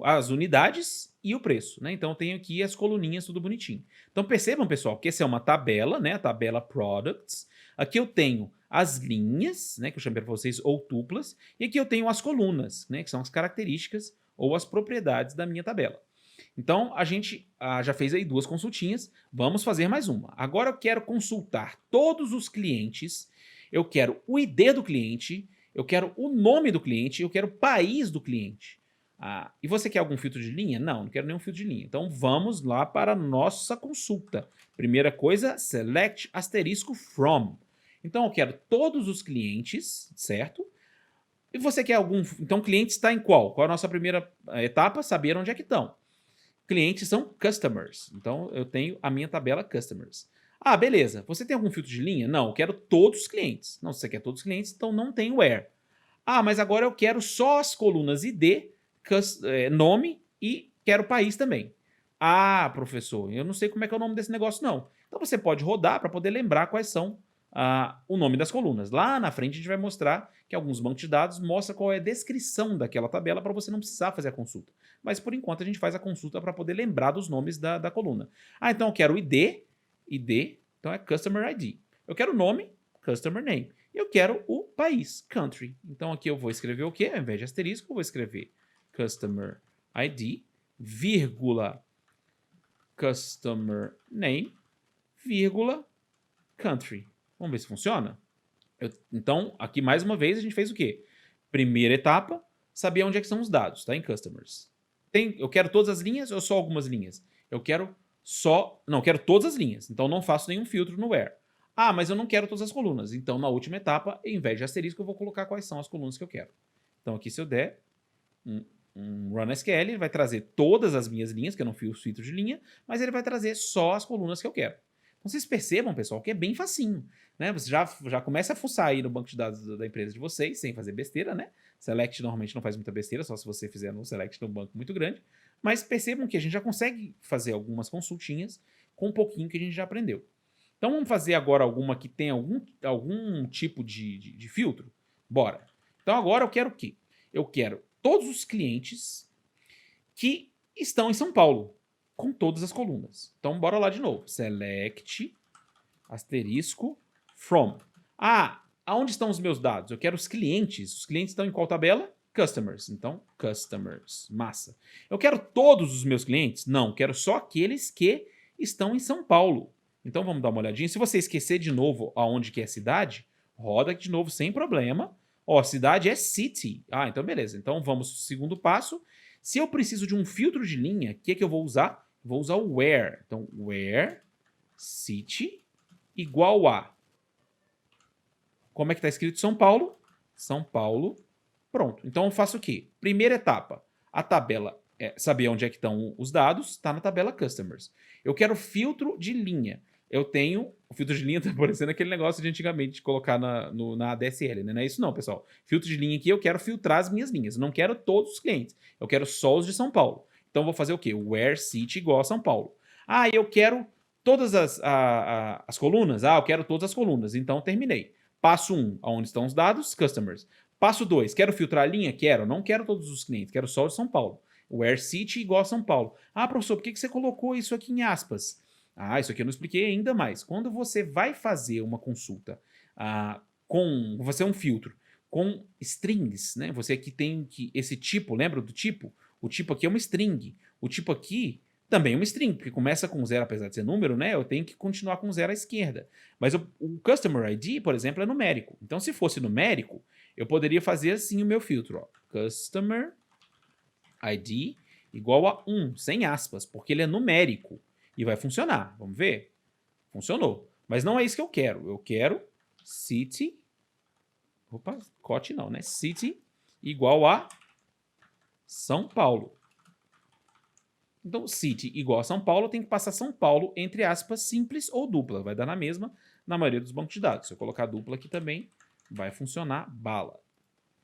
as unidades e o preço, né? Então eu tenho aqui as coluninhas tudo bonitinho. Então percebam, pessoal, que essa é uma tabela, né? A tabela Products. Aqui eu tenho as linhas, né? Que eu chamei para vocês, ou tuplas, e aqui eu tenho as colunas, né? Que são as características ou as propriedades da minha tabela. Então, a gente já fez aí 2 consultinhas, vamos fazer mais uma. Agora eu quero consultar todos os clientes, eu quero o ID do cliente, eu quero o nome do cliente, eu quero o país do cliente. E você quer algum filtro de linha? Não quero nenhum filtro de linha. Então, vamos lá para a nossa consulta. Primeira coisa, select asterisco from. Então, eu quero todos os clientes, certo? E você quer algum... Então, cliente está em qual? Qual é a nossa primeira etapa? Saber onde é que estão. Clientes são customers. Então, eu tenho a minha tabela customers. Beleza. Você tem algum filtro de linha? Não, eu quero todos os clientes. Não, se você quer todos os clientes, então não tem where. Mas agora eu quero só as colunas ID, nome e quero país também. Professor, eu não sei como é que é o nome desse negócio, não. Então, você pode rodar para poder lembrar quais são o nome das colunas. Lá na frente, a gente vai mostrar que alguns bancos de dados mostram qual é a descrição daquela tabela para você não precisar fazer a consulta. Mas, por enquanto, a gente faz a consulta para poder lembrar dos nomes da coluna. Então eu quero o ID, então é Customer ID. Eu quero o nome, Customer Name. E eu quero o país, Country. Então aqui eu vou escrever o quê? Ao invés de asterisco, eu vou escrever Customer ID, vírgula, Customer Name, vírgula, Country. Vamos ver se funciona? Então, aqui mais uma vez a gente fez o quê? Primeira etapa, saber onde é que são os dados, tá? Em Customers. Eu quero todas as linhas ou só algumas linhas? Eu quero Não, quero todas as linhas, então não faço nenhum filtro no where. Ah, mas eu não quero todas as colunas, então na última etapa, em vez de asterisco, eu vou colocar quais são as colunas que eu quero. Então aqui se eu der um run SQL, ele vai trazer todas as minhas linhas, que eu não fiz filtro de linha, mas ele vai trazer só as colunas que eu quero. Então vocês percebam, pessoal, que é bem facinho, né? Você já começa a fuçar aí no banco de dados da empresa de vocês, sem fazer besteira, né? Select normalmente não faz muita besteira, só se você fizer no Select num banco muito grande. Mas percebam que a gente já consegue fazer algumas consultinhas com um pouquinho que a gente já aprendeu. Então vamos fazer agora alguma que tem algum tipo de filtro? Bora. Então agora eu quero o quê? Eu quero todos os clientes que estão em São Paulo, com todas as colunas. Então bora lá de novo. Select, asterisco, from. Ah, aonde estão os meus dados? Eu quero os clientes. Os clientes estão em qual tabela? Customers. Então, customers. Massa. Eu quero todos os meus clientes? Não, quero só aqueles que estão em São Paulo. Então vamos dar uma olhadinha. Se você esquecer de novo aonde que é a cidade, roda de novo sem problema. Ó, cidade é city. Ah, então beleza. Então vamos pro segundo passo. Se eu preciso de um filtro de linha, o que eu vou usar? Vou usar o where. Então, where city igual a... Como é que está escrito São Paulo? São Paulo. Pronto. Então eu faço o quê? Primeira etapa. A tabela, saber onde é que estão os dados, está na tabela Customers. Eu quero filtro de linha. Eu tenho... O filtro de linha está parecendo aquele negócio de antigamente de colocar na ADSL, né? Não é isso não, pessoal. Filtro de linha aqui, eu quero filtrar as minhas linhas. Eu não quero todos os clientes. Eu quero só os de São Paulo. Então eu vou fazer o quê? Where city igual a São Paulo. Ah, eu quero todas as colunas? Ah, eu quero todas as colunas. Então terminei. Passo 1, onde estão os dados? Customers. Passo 2, quero filtrar a linha? Quero. Não quero todos os clientes, quero só o de São Paulo. Where city igual a São Paulo. Ah, professor, por que você colocou isso aqui em aspas? Ah, isso aqui eu não expliquei ainda mais. Quando você vai fazer uma consulta vou fazer um filtro com strings, né? Você aqui tem esse tipo, lembra do tipo? O tipo aqui é uma string. O tipo aqui também é uma string, porque começa com 0, apesar de ser número, né? Eu tenho que continuar com 0 à esquerda. Mas o Customer ID, por exemplo, é numérico. Então, se fosse numérico, eu poderia fazer assim o meu filtro. Ó. Customer ID igual a 1, sem aspas, porque ele é numérico. E vai funcionar. Vamos ver? Funcionou. Mas não é isso que eu quero. Eu quero city... Opa, cote não, né? City igual a São Paulo. Então, city igual a São Paulo, tem que passar São Paulo entre aspas simples ou dupla. Vai dar na mesma na maioria dos bancos de dados. Se eu colocar dupla aqui também, vai funcionar bala.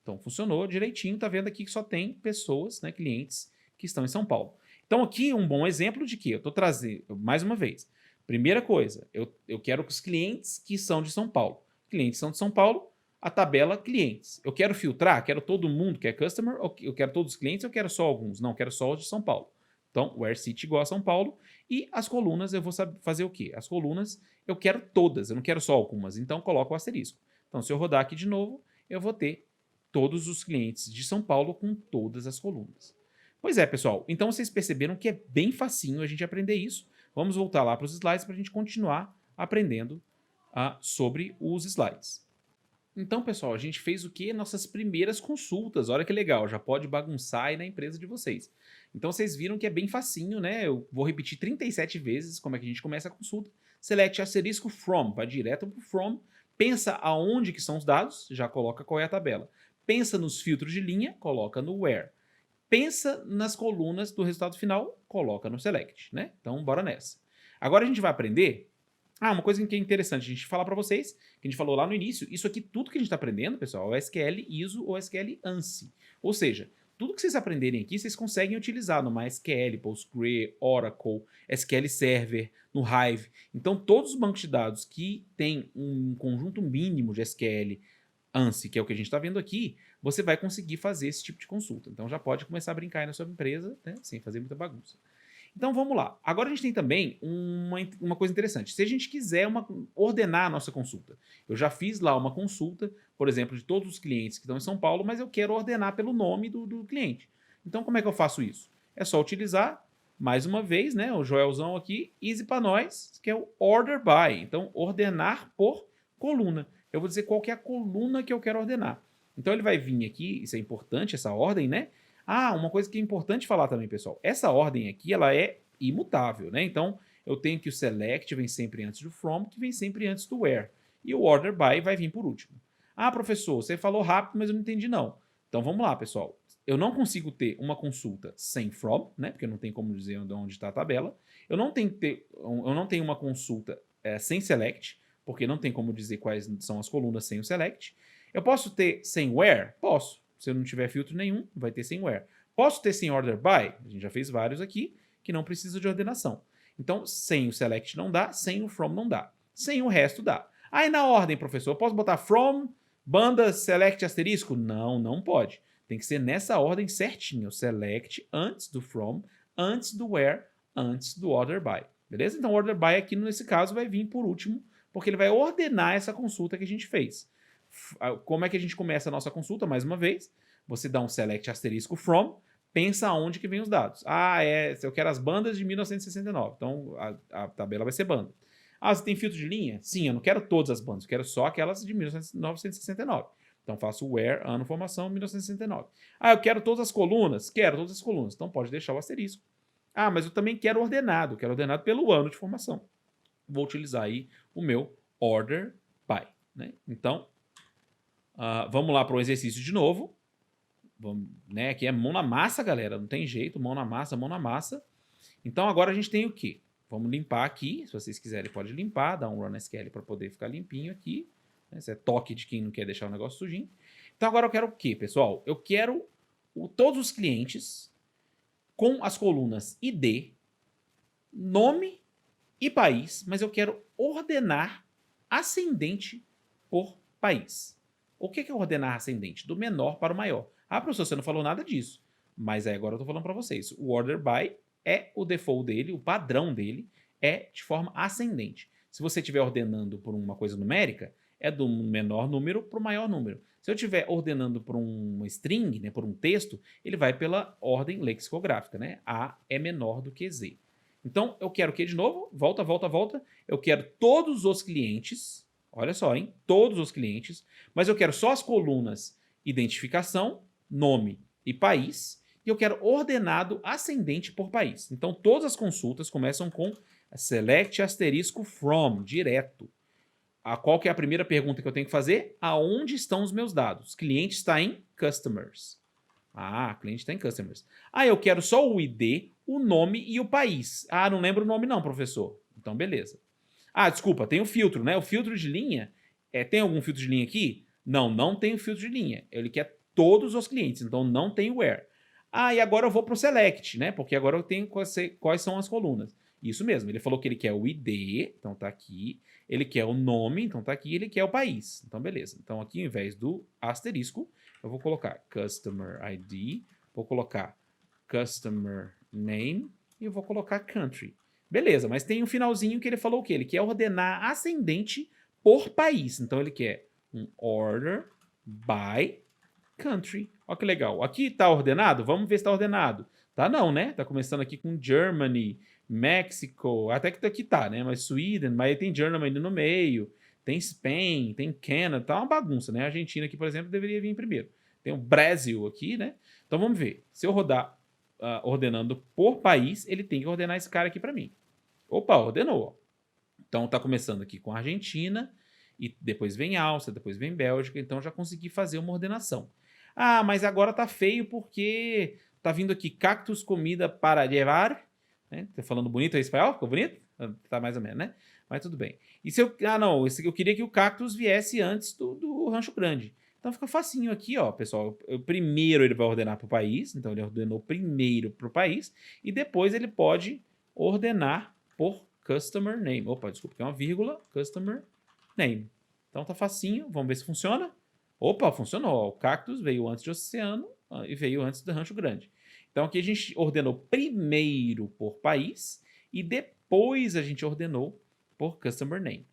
Então, funcionou direitinho. Tá vendo aqui que só tem pessoas, né, clientes, que estão em São Paulo. Então, aqui um bom exemplo de que eu estou trazendo, mais uma vez, primeira coisa, eu quero que os clientes que são de São Paulo. Clientes são de São Paulo, a tabela clientes. Eu quero filtrar, quero todo mundo que é customer, ou eu quero todos os clientes, eu quero só alguns. Não, eu quero só os de São Paulo. Então, where city igual a São Paulo. E as colunas eu vou fazer o quê? As colunas eu quero todas, eu não quero só algumas. Então, coloco o asterisco. Então, se eu rodar aqui de novo, eu vou ter todos os clientes de São Paulo com todas as colunas. Pois é, pessoal. Então, vocês perceberam que é bem facinho a gente aprender isso. Vamos voltar lá para os slides para a gente continuar aprendendo sobre os slides. Então, pessoal, a gente fez o quê? Nossas primeiras consultas. Olha que legal, já pode bagunçar aí na empresa de vocês. Então, vocês viram que é bem facinho, né? Eu vou repetir 37 vezes como é que a gente começa a consulta. Select asterisco from, vai direto para o from. Pensa aonde que são os dados, já coloca qual é a tabela. Pensa nos filtros de linha, coloca no where. Pensa nas colunas do resultado final, coloca no select, né? Então, bora nessa. Agora a gente vai aprender... uma coisa que é interessante a gente falar para vocês, que a gente falou lá no início, isso aqui, tudo que a gente está aprendendo, pessoal, é o SQL ISO ou SQL ANSI. Ou seja, tudo que vocês aprenderem aqui, vocês conseguem utilizar no MySQL, Postgre, Oracle, SQL Server, no Hive. Então, todos os bancos de dados que têm um conjunto mínimo de SQL ANSI, que é o que a gente está vendo aqui, você vai conseguir fazer esse tipo de consulta. Então, já pode começar a brincar aí na sua empresa, né, sem fazer muita bagunça. Então vamos lá. Agora a gente tem também uma coisa interessante. Se a gente quiser ordenar a nossa consulta. Eu já fiz lá uma consulta, por exemplo, de todos os clientes que estão em São Paulo, mas eu quero ordenar pelo nome do cliente. Então como é que eu faço isso? É só utilizar, mais uma vez, né, o Joelzão aqui, easy para nós, que é o order by. Então ordenar por coluna. Eu vou dizer qual que é a coluna que eu quero ordenar. Então ele vai vir aqui, isso é importante, essa ordem, né? Uma coisa que é importante falar também, pessoal. Essa ordem aqui, ela é imutável, né? Então, eu tenho que o select vem sempre antes do from, que vem sempre antes do where. E o order by vai vir por último. Ah, professor, você falou rápido, mas eu não entendi não. Então vamos lá, pessoal. Eu não consigo ter uma consulta sem from, né? Porque não tem como dizer onde está a tabela. Eu não tenho uma consulta sem select, porque não tem como dizer quais são as colunas sem o select. Eu posso ter sem where? Posso. Se eu não tiver filtro nenhum, vai ter sem where. Posso ter sem order by? A gente já fez vários aqui que não precisa de ordenação. Então, sem o select não dá, sem o from não dá. Sem o resto dá. Aí na ordem, professor, eu posso botar from, banda, select, asterisco? Não, não pode. Tem que ser nessa ordem certinho. Select antes do from, antes do where, antes do order by. Beleza? Então, o order by aqui, nesse caso, vai vir por último, porque ele vai ordenar essa consulta que a gente fez. Como é que a gente começa a nossa consulta? Mais uma vez, você dá um select asterisco from, pensa aonde que vem os dados. Ah, eu quero as bandas de 1969. Então, a tabela vai ser banda. Ah, você tem filtro de linha? Sim, eu não quero todas as bandas, eu quero só aquelas de 1969. Então, faço where, ano, formação, 1969. Ah, eu quero todas as colunas? Quero todas as colunas. Então, pode deixar o asterisco. Ah, mas eu também quero ordenado pelo ano de formação. Vou utilizar aí o meu order by. Né? Então, vamos lá para o exercício de novo. Vamos, né? Aqui é mão na massa, galera. Não tem jeito, mão na massa, mão na massa. Então, agora a gente tem o quê? Vamos limpar aqui. Se vocês quiserem, pode limpar. Dar um run SQL para poder ficar limpinho aqui. Esse é toque de quem não quer deixar o negócio sujinho. Então, agora eu quero o quê, pessoal? Eu quero todos os clientes com as colunas ID, nome e país, mas eu quero ordenar ascendente por país. O que é ordenar ascendente? Do menor para o maior. Ah, professor, você não falou nada disso. Mas aí agora eu estou falando para vocês. O order by é o default dele, o padrão dele é de forma ascendente. Se você estiver ordenando por uma coisa numérica, é do menor número para o maior número. Se eu estiver ordenando por uma string, né, por um texto, ele vai pela ordem lexicográfica. Né? A é menor do que Z. Então, eu quero o que de novo? Volta, volta, volta. Eu quero todos os clientes, olha só, hein? Todos os clientes, mas eu quero só as colunas identificação, nome e país, e eu quero ordenado ascendente por país. Então, todas as consultas começam com select asterisco from, direto. Qual que é a primeira pergunta que eu tenho que fazer? Aonde estão os meus dados? Cliente está em Customers. Ah, cliente está em Customers. Ah, eu quero só o ID, o nome e o país. Ah, não lembro o nome não, professor. Então, beleza. Ah, desculpa, tem o filtro, né? O filtro de linha, tem algum filtro de linha aqui? Não, não tem o filtro de linha. Ele quer todos os clientes, então não tem o where. Ah, e agora eu vou para o select, né? Porque agora eu tenho quais são as colunas. Isso mesmo, ele falou que ele quer o ID, então tá aqui. Ele quer o nome, então tá aqui. Ele quer o país, então beleza. Então aqui, ao invés do asterisco, eu vou colocar Customer ID, vou colocar Customer Name e eu vou colocar Country. Beleza, mas tem um finalzinho que ele falou o quê? Ele quer ordenar ascendente por país. Então ele quer um order by country. Olha que legal. Aqui tá ordenado? Vamos ver se tá ordenado. Tá não, né? Tá começando aqui com Germany, Mexico, até que aqui tá, né? Mas Sweden, mas aí tem Germany no meio, tem Spain, tem Canada, tá uma bagunça, né? A Argentina aqui, por exemplo, deveria vir primeiro. Tem o Brasil aqui, né? Então vamos ver. Se eu rodar ordenando por país, ele tem que ordenar esse cara aqui para mim. Opa, ordenou. Então tá começando aqui com a Argentina, e depois vem Áustria, depois vem Bélgica, então já consegui fazer uma ordenação. Ah, mas agora tá feio porque tá vindo aqui cactus, comida para levar, né? Tá falando bonito aí espanhol? Ficou bonito? Tá mais ou menos, né? Mas tudo bem. E se eu... Ah, não, eu queria que o cactus viesse antes do Rancho Grande. Então fica facinho aqui, ó, pessoal. Primeiro ele vai ordenar para o país, então ele ordenou primeiro para o país, e depois ele pode ordenar por customer name. Opa, desculpa, tem uma vírgula, customer name. Então tá facinho, vamos ver se funciona. Opa, funcionou. O cactus veio antes do oceano e veio antes do Rancho Grande. Então aqui a gente ordenou primeiro por país e depois a gente ordenou por customer name.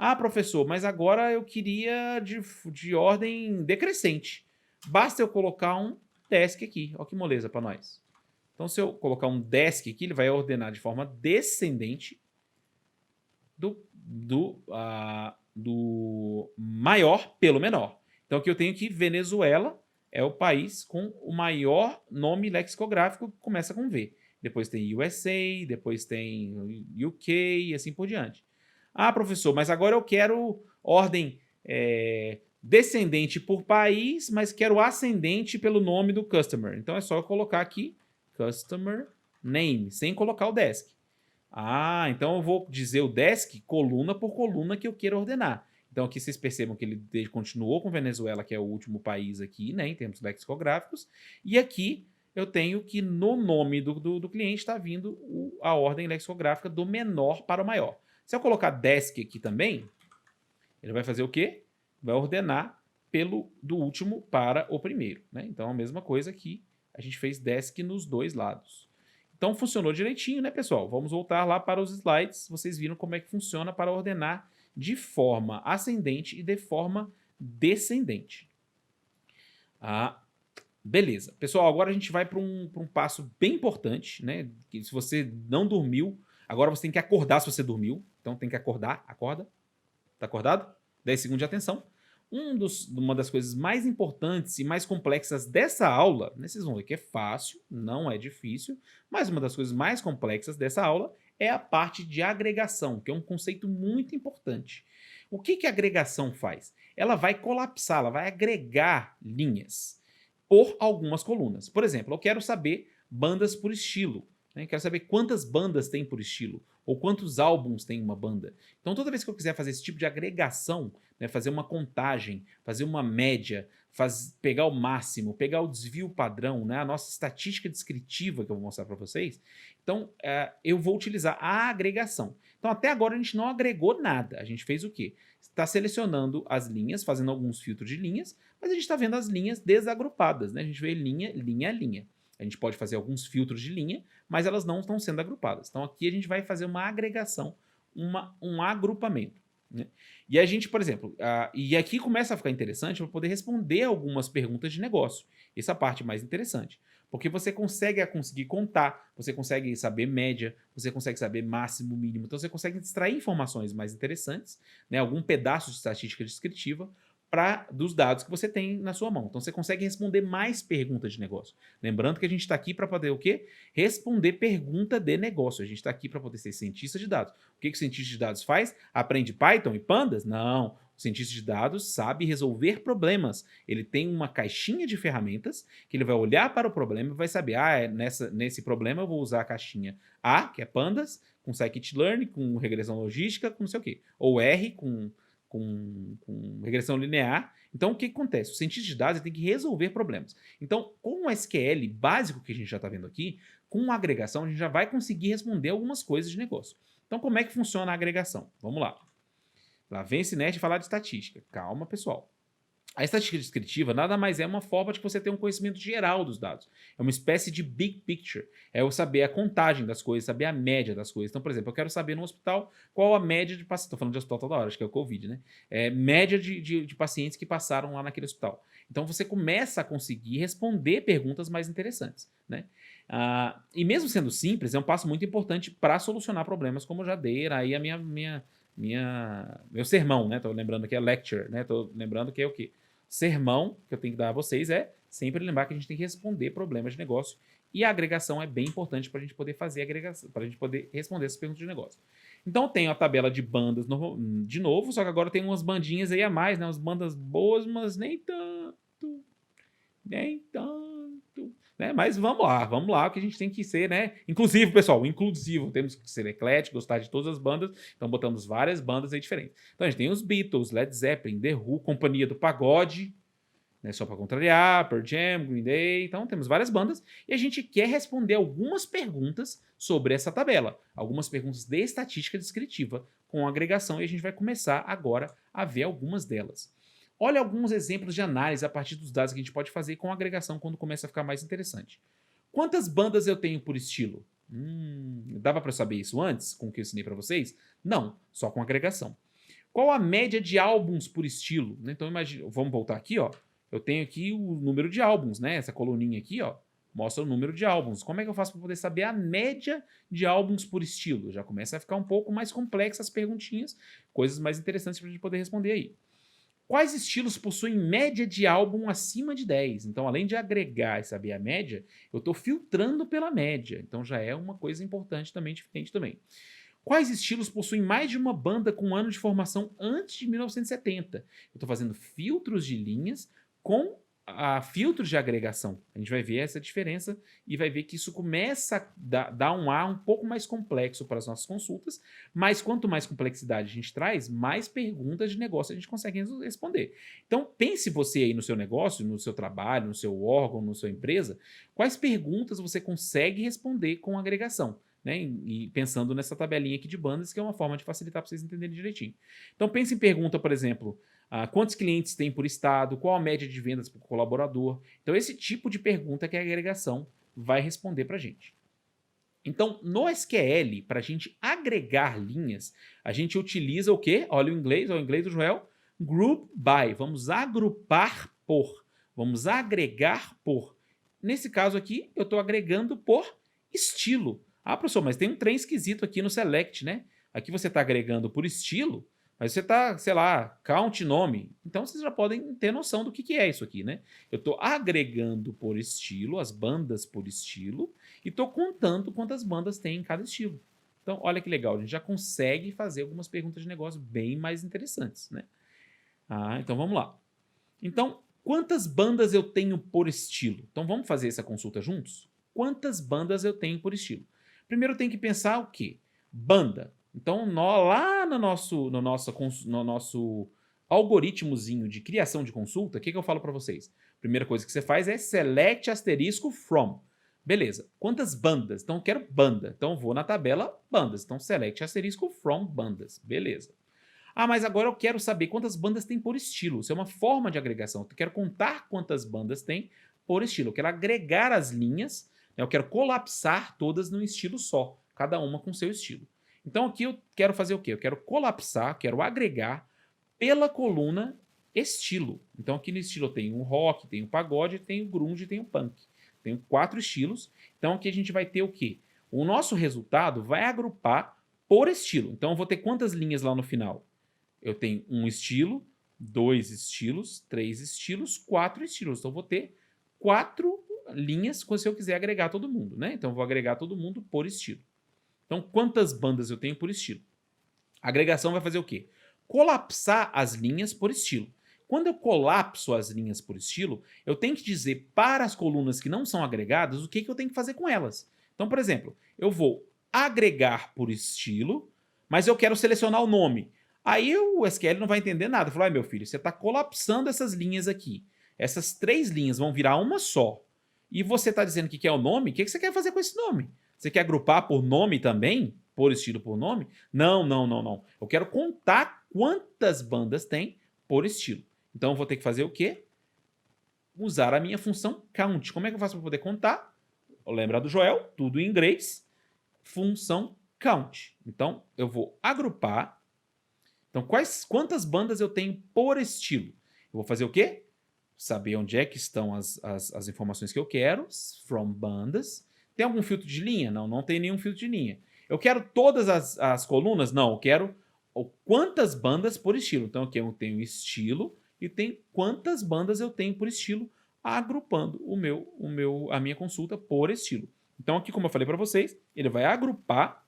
Ah, professor, mas agora eu queria de ordem decrescente. Basta eu colocar um desk aqui. Olha que moleza para nós. Então, se eu colocar um desk aqui, ele vai ordenar de forma descendente do maior pelo menor. Então, aqui eu tenho que Venezuela é o país com o maior nome lexicográfico que começa com V. depois tem USA, depois tem UK e assim por diante. Ah, professor, mas agora eu quero ordem descendente por país, mas quero ascendente pelo nome do customer. Então é só eu colocar aqui customer name, sem colocar o desk. Ah, então eu vou dizer o desk coluna por coluna que eu quero ordenar. Então aqui vocês percebam que ele continuou com Venezuela, que é o último país aqui, né, em termos lexicográficos. E aqui eu tenho que no nome do cliente está vindo a ordem lexicográfica do menor para o maior. Se eu colocar desk aqui também, ele vai fazer o quê? Vai ordenar do último para o primeiro, né? Então a mesma coisa aqui, a gente fez desk nos dois lados. Então funcionou direitinho, né, pessoal? Vamos voltar lá para os slides. Vocês viram como é que funciona para ordenar de forma ascendente e de forma descendente. Beleza. Pessoal, agora a gente vai para um passo bem importante, né? Que se você não dormiu, agora você tem que acordar se você dormiu. Então tem que acordar. Acorda. Tá acordado? 10 segundos de atenção. Uma das coisas mais importantes e mais complexas dessa aula, né, vocês vão ver que é fácil, não é difícil, mas uma das coisas mais complexas dessa aula é a parte de agregação, que é um conceito muito importante. O que a agregação faz? Ela vai colapsar, ela vai agregar linhas por algumas colunas. Por exemplo, eu quero saber bandas por estilo. Quero saber quantas bandas tem por estilo, ou quantos álbuns tem uma banda. Então, toda vez que eu quiser fazer esse tipo de agregação, né, fazer uma contagem, fazer uma média, pegar o máximo, pegar o desvio padrão, né, a nossa estatística descritiva que eu vou mostrar para vocês, então eu vou utilizar a agregação. Então, até agora a gente não agregou nada. A gente fez o quê? Está selecionando as linhas, fazendo alguns filtros de linhas, mas a gente está vendo as linhas desagrupadas, né? A gente vê linha, linha a linha. A gente pode fazer alguns filtros de linha, mas elas não estão sendo agrupadas. Então aqui a gente vai fazer uma agregação, um agrupamento, né? E a gente, por exemplo, e aqui começa a ficar interessante para poder responder algumas perguntas de negócio. Essa é a parte mais interessante. Porque você consegue contar, você consegue saber média, você consegue saber máximo, mínimo. Então você consegue extrair informações mais interessantes, né, algum pedaço de estatística descritiva, dos dados que você tem na sua mão. Então você consegue responder mais perguntas de negócio. Lembrando que a gente está aqui para poder o quê? Responder pergunta de negócio. A gente está aqui para poder ser cientista de dados. O que o cientista de dados faz? Aprende Python e Pandas? Não. O cientista de dados sabe resolver problemas. Ele tem uma caixinha de ferramentas que ele vai olhar para o problema e vai saber, nesse problema eu vou usar a caixinha A, que é Pandas, com Scikit-learn, com regressão logística, com não sei o quê. Ou R, com regressão linear. Então, o que acontece? O cientista de dados tem que resolver problemas. Então, com o SQL básico que a gente já está vendo aqui, com a agregação, a gente já vai conseguir responder algumas coisas de negócio. Então, como é que funciona a agregação? Vamos lá. Lá vem esse net falar de estatística. Calma, pessoal. A estatística descritiva nada mais é uma forma de você ter um conhecimento geral dos dados. É uma espécie de big picture. É eu saber a contagem das coisas, saber a média das coisas. Então, por exemplo, eu quero saber no hospital qual a média de pacientes. Estou falando de hospital toda hora, acho que é o Covid, né? Média de pacientes que passaram lá naquele hospital. Então, você começa a conseguir responder perguntas mais interessantes, né? E mesmo sendo simples, é um passo muito importante para solucionar problemas, como eu já dei aí a meu sermão, né? Tô lembrando que é lecture, né? Tô lembrando que é o quê? Sermão que eu tenho que dar a vocês é sempre lembrar que a gente tem que responder problemas de negócio e a agregação é bem importante para a gente poder fazer a agregação, para a gente poder responder essas perguntas de negócio. Então eu tenho a tabela de bandas de novo, só que agora tem umas bandinhas aí a mais, né? Umas bandas boas, mas nem tanto, né? Mas vamos lá, que a gente tem que ser, né? Inclusivo, pessoal, inclusivo. Temos que ser eclético, gostar de todas as bandas. Então botamos várias bandas aí diferentes. Então a gente tem os Beatles, Led Zeppelin, The Who, Companhia do Pagode, né? Só para contrariar, Pearl Jam, Green Day. Então temos várias bandas e a gente quer responder algumas perguntas sobre essa tabela. Algumas perguntas de estatística descritiva com agregação e a gente vai começar agora a ver algumas delas. Olha alguns exemplos de análise a partir dos dados que a gente pode fazer com agregação quando começa a ficar mais interessante. Quantas bandas eu tenho por estilo? Dava para saber isso antes, com o que eu ensinei para vocês? Não, só com agregação. Qual a média de álbuns por estilo? Então, imagina, vamos voltar aqui, ó. Eu tenho aqui o número de álbuns, né? Essa coluninha aqui, ó, mostra o número de álbuns. Como é que eu faço para poder saber a média de álbuns por estilo? Já começa a ficar um pouco mais complexas as perguntinhas, coisas mais interessantes para a gente poder responder aí. Quais estilos possuem média de álbum acima de 10? Então, além de agregar e saber a média, eu estou filtrando pela média. Então, já é uma coisa importante também, diferente também. Quais estilos possuem mais de uma banda com um ano de formação antes de 1970? Eu estou fazendo filtros de linhas com filtros de agregação. A gente vai ver essa diferença e vai ver que isso começa a dar um ar um pouco mais complexo para as nossas consultas, mas quanto mais complexidade a gente traz, mais perguntas de negócio a gente consegue responder. Então, pense você aí no seu negócio, no seu trabalho, no seu órgão, na sua empresa, quais perguntas você consegue responder com agregação. Né, e pensando nessa tabelinha aqui de bandas, que é uma forma de facilitar para vocês entenderem direitinho. Então pense em pergunta, por exemplo, quantos clientes tem por estado, qual a média de vendas por colaborador. Então esse tipo de pergunta que a agregação vai responder para a gente. Então no SQL, para a gente agregar linhas, a gente utiliza o quê? Olha o inglês do Joel, group by, vamos agrupar por, vamos agregar por. Nesse caso aqui, eu estou agregando por estilo. Ah, professor, mas tem um trem esquisito aqui no select, né? Aqui você está agregando por estilo, mas você está, sei lá, count nome. Então vocês já podem ter noção do que é isso aqui, né? Eu estou agregando por estilo, as bandas por estilo, e estou contando quantas bandas tem em cada estilo. Então, olha que legal, a gente já consegue fazer algumas perguntas de negócio bem mais interessantes, né? Então vamos lá. Então, quantas bandas eu tenho por estilo? Então vamos fazer essa consulta juntos? Quantas bandas eu tenho por estilo? Primeiro tem que pensar o quê? Banda. Então, lá no nosso algoritmozinho de criação de consulta, o que eu falo para vocês? Primeira coisa que você faz é select asterisco from. Beleza. Quantas bandas? Então, eu quero banda. Então, eu vou na tabela bandas. Então, select asterisco from bandas. Beleza. Mas agora eu quero saber quantas bandas tem por estilo. Isso é uma forma de agregação. Eu quero contar quantas bandas tem por estilo. Eu quero agregar as linhas. Eu quero colapsar todas num estilo só, cada uma com seu estilo. Então aqui eu quero fazer o quê? Eu quero colapsar, quero agregar pela coluna estilo. Então aqui no estilo eu tenho o rock, tenho o pagode, tenho o grunge, tenho o punk. Tenho 4 estilos. Então aqui a gente vai ter o quê? O nosso resultado vai agrupar por estilo. Então eu vou ter quantas linhas lá no final? Eu tenho um estilo, 2 estilos, 3 estilos, 4 estilos. Então eu vou ter 4 linhas se eu quiser agregar todo mundo, né? Então eu vou agregar todo mundo por estilo. Então quantas bandas eu tenho por estilo? A agregação vai fazer o quê? Colapsar as linhas por estilo. Quando eu colapso as linhas por estilo, eu tenho que dizer para as colunas que não são agregadas o que eu tenho que fazer com elas. Então, por exemplo, eu vou agregar por estilo, mas eu quero selecionar o nome. Aí o SQL não vai entender nada. Falar, meu filho, você está colapsando essas linhas aqui. Essas 3 linhas vão virar uma só. E você está dizendo que quer o nome, o que você quer fazer com esse nome? Você quer agrupar por nome também? Por estilo por nome? Não, não, não, não. Eu quero contar quantas bandas tem por estilo. Então eu vou ter que fazer o quê? Usar a minha função count. Como é que eu faço para poder contar? Lembra do Joel? Tudo em inglês. Função count. Então eu vou agrupar. Então quantas bandas eu tenho por estilo? Eu vou fazer o quê? Saber onde é que estão as informações que eu quero, from bandas. Tem algum filtro de linha? Não, não tem nenhum filtro de linha. Eu quero todas as colunas? Não, eu quero quantas bandas por estilo. Então aqui eu tenho estilo e tem quantas bandas eu tenho por estilo, agrupando a minha consulta por estilo. Então aqui, como eu falei para vocês, ele vai agrupar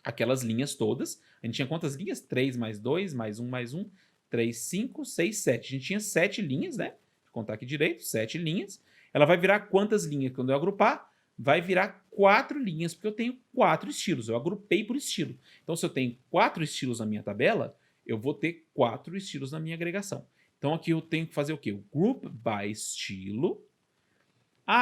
aquelas linhas todas. A gente tinha quantas linhas? 3 mais 2, mais 1, mais 1, 3, 5, 6, 7. A gente tinha 7 linhas, né? Vou contar aqui direito, 7 linhas. Ela vai virar quantas linhas quando eu agrupar? Vai virar 4 linhas, porque eu tenho 4 estilos. Eu agrupei por estilo. Então, se eu tenho 4 estilos na minha tabela, eu vou ter 4 estilos na minha agregação. Então, aqui eu tenho que fazer o quê? O group by estilo.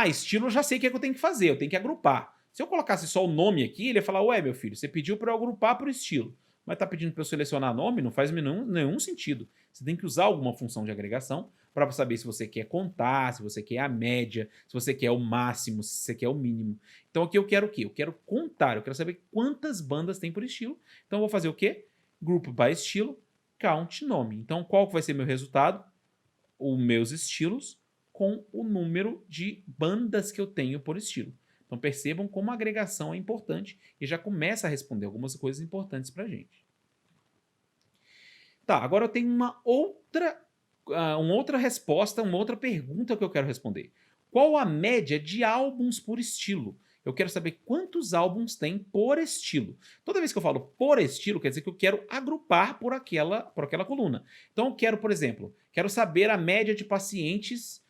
Estilo eu já sei o que é que eu tenho que fazer. Eu tenho que agrupar. Se eu colocasse só o nome aqui, ele ia falar, ué, meu filho, você pediu para eu agrupar por estilo. Mas está pedindo para eu selecionar nome? Não faz nenhum sentido. Você tem que usar alguma função de agregação para saber se você quer contar, se você quer a média, se você quer o máximo, se você quer o mínimo. Então aqui eu quero o quê? Eu quero contar, eu quero saber quantas bandas tem por estilo. Então eu vou fazer o quê? Group by estilo, count nome. Então qual vai ser meu resultado? Os meus estilos com o número de bandas que eu tenho por estilo. Então percebam como a agregação é importante e já começa a responder algumas coisas importantes para a gente. Tá, agora eu tenho uma outra uma outra resposta, uma outra pergunta que eu quero responder. Qual a média de álbuns por estilo? Eu quero saber quantos álbuns tem por estilo. Toda vez que eu falo por estilo, quer dizer que eu quero agrupar por aquela coluna. Então eu quero, por exemplo, quero saber a média de pacientes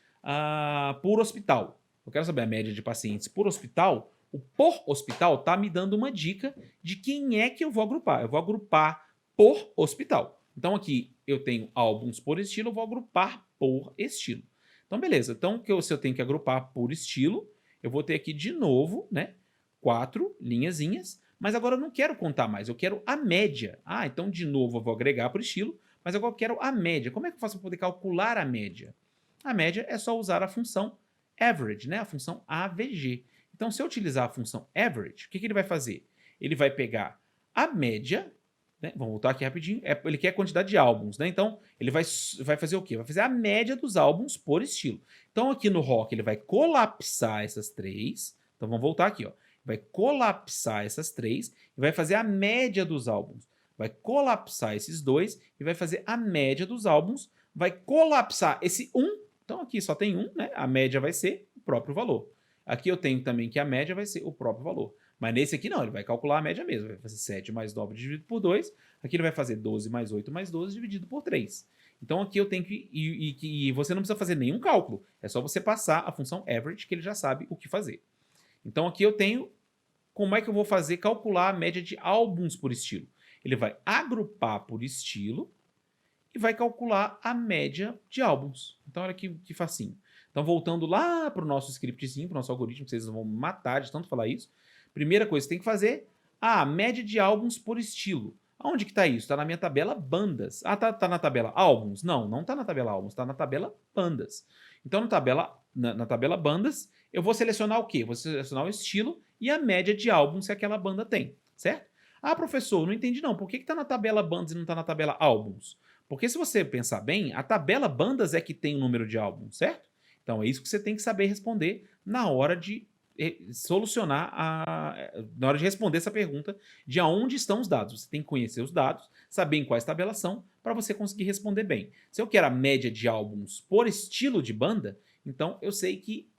por hospital. Eu quero saber a média de pacientes por hospital. O por hospital está me dando uma dica de quem é que eu vou agrupar. Eu vou agrupar por hospital. Então aqui eu tenho álbuns por estilo, eu vou agrupar por estilo. Então beleza, então se eu tenho que agrupar por estilo, eu vou ter aqui de novo, né, 4 linhazinhas, mas agora eu não quero contar mais, eu quero a média. Então de novo eu vou agregar por estilo, mas agora eu quero a média. Como é que eu faço para poder calcular a média? A média é só usar a função average, né, a função AVG. Então se eu utilizar a função average, o que ele vai fazer? Ele vai pegar a média, né, vamos voltar aqui rapidinho, ele quer a quantidade de álbuns, né? Então ele vai fazer o quê? Vai fazer a média dos álbuns por estilo. Então aqui no rock ele vai colapsar essas três, então vamos voltar aqui, ó. Vai colapsar essas três e vai fazer a média dos álbuns. Vai colapsar esses dois e vai fazer a média dos álbuns. Vai colapsar esse 1, então aqui só tem 1, né? A média vai ser o próprio valor. Aqui eu tenho também que a média vai ser o próprio valor. Mas nesse aqui não, ele vai calcular a média mesmo. Vai fazer 7 mais 9 dividido por 2. Aqui ele vai fazer 12 mais 8 mais 12 dividido por 3. Então aqui eu tenho que... E você não precisa fazer nenhum cálculo. É só você passar a função average, que ele já sabe o que fazer. Então aqui eu tenho... Como é que eu vou fazer calcular a média de álbuns por estilo? Ele vai agrupar por estilo e vai calcular a média de álbuns. Então olha que facinho. Então voltando lá para o nosso scriptzinho, para o nosso algoritmo, que vocês vão me matar de tanto falar isso. Primeira coisa que você tem que fazer, a média de álbuns por estilo. Aonde que está isso? Está na minha tabela bandas. Tá na tabela álbuns? Não, não está na tabela álbuns, está na tabela bandas. Então na tabela bandas, eu vou selecionar o quê? Vou selecionar o estilo e a média de álbuns que aquela banda tem, certo? Professor, não entendi não. Por que está na tabela bandas e não está na tabela álbuns? Porque se você pensar bem, a tabela bandas é que tem o número de álbuns, certo? Então é isso que você tem que saber responder na hora de solucionar, na hora de responder essa pergunta de aonde estão os dados. Você tem que conhecer os dados, saber em quais tabelas são, para você conseguir responder bem. Se eu quero a média de álbuns por estilo de banda, então eu sei que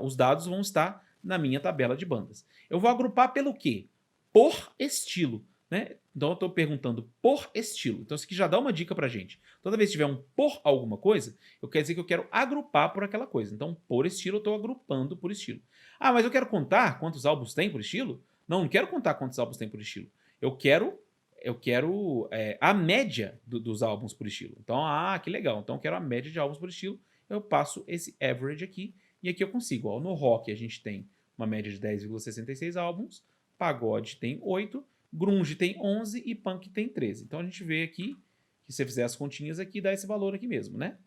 os dados vão estar na minha tabela de bandas. Eu vou agrupar pelo quê? Por estilo. Né? Então eu estou perguntando por estilo. Então isso aqui já dá uma dica pra gente. Toda vez que tiver um por alguma coisa, eu quero dizer que eu quero agrupar por aquela coisa. Então por estilo eu estou agrupando por estilo. Mas eu quero contar quantos álbuns tem por estilo? Não quero contar quantos álbuns tem por estilo. Eu quero a média dos álbuns por estilo. Então, que legal. Então eu quero a média de álbuns por estilo. Eu passo esse average aqui e aqui eu consigo. Ó, no rock a gente tem uma média de 10,66 álbuns, pagode tem 8, grunge tem 11 e punk tem 13. Então a gente vê aqui, que se você fizer as continhas aqui, dá esse valor aqui mesmo, né?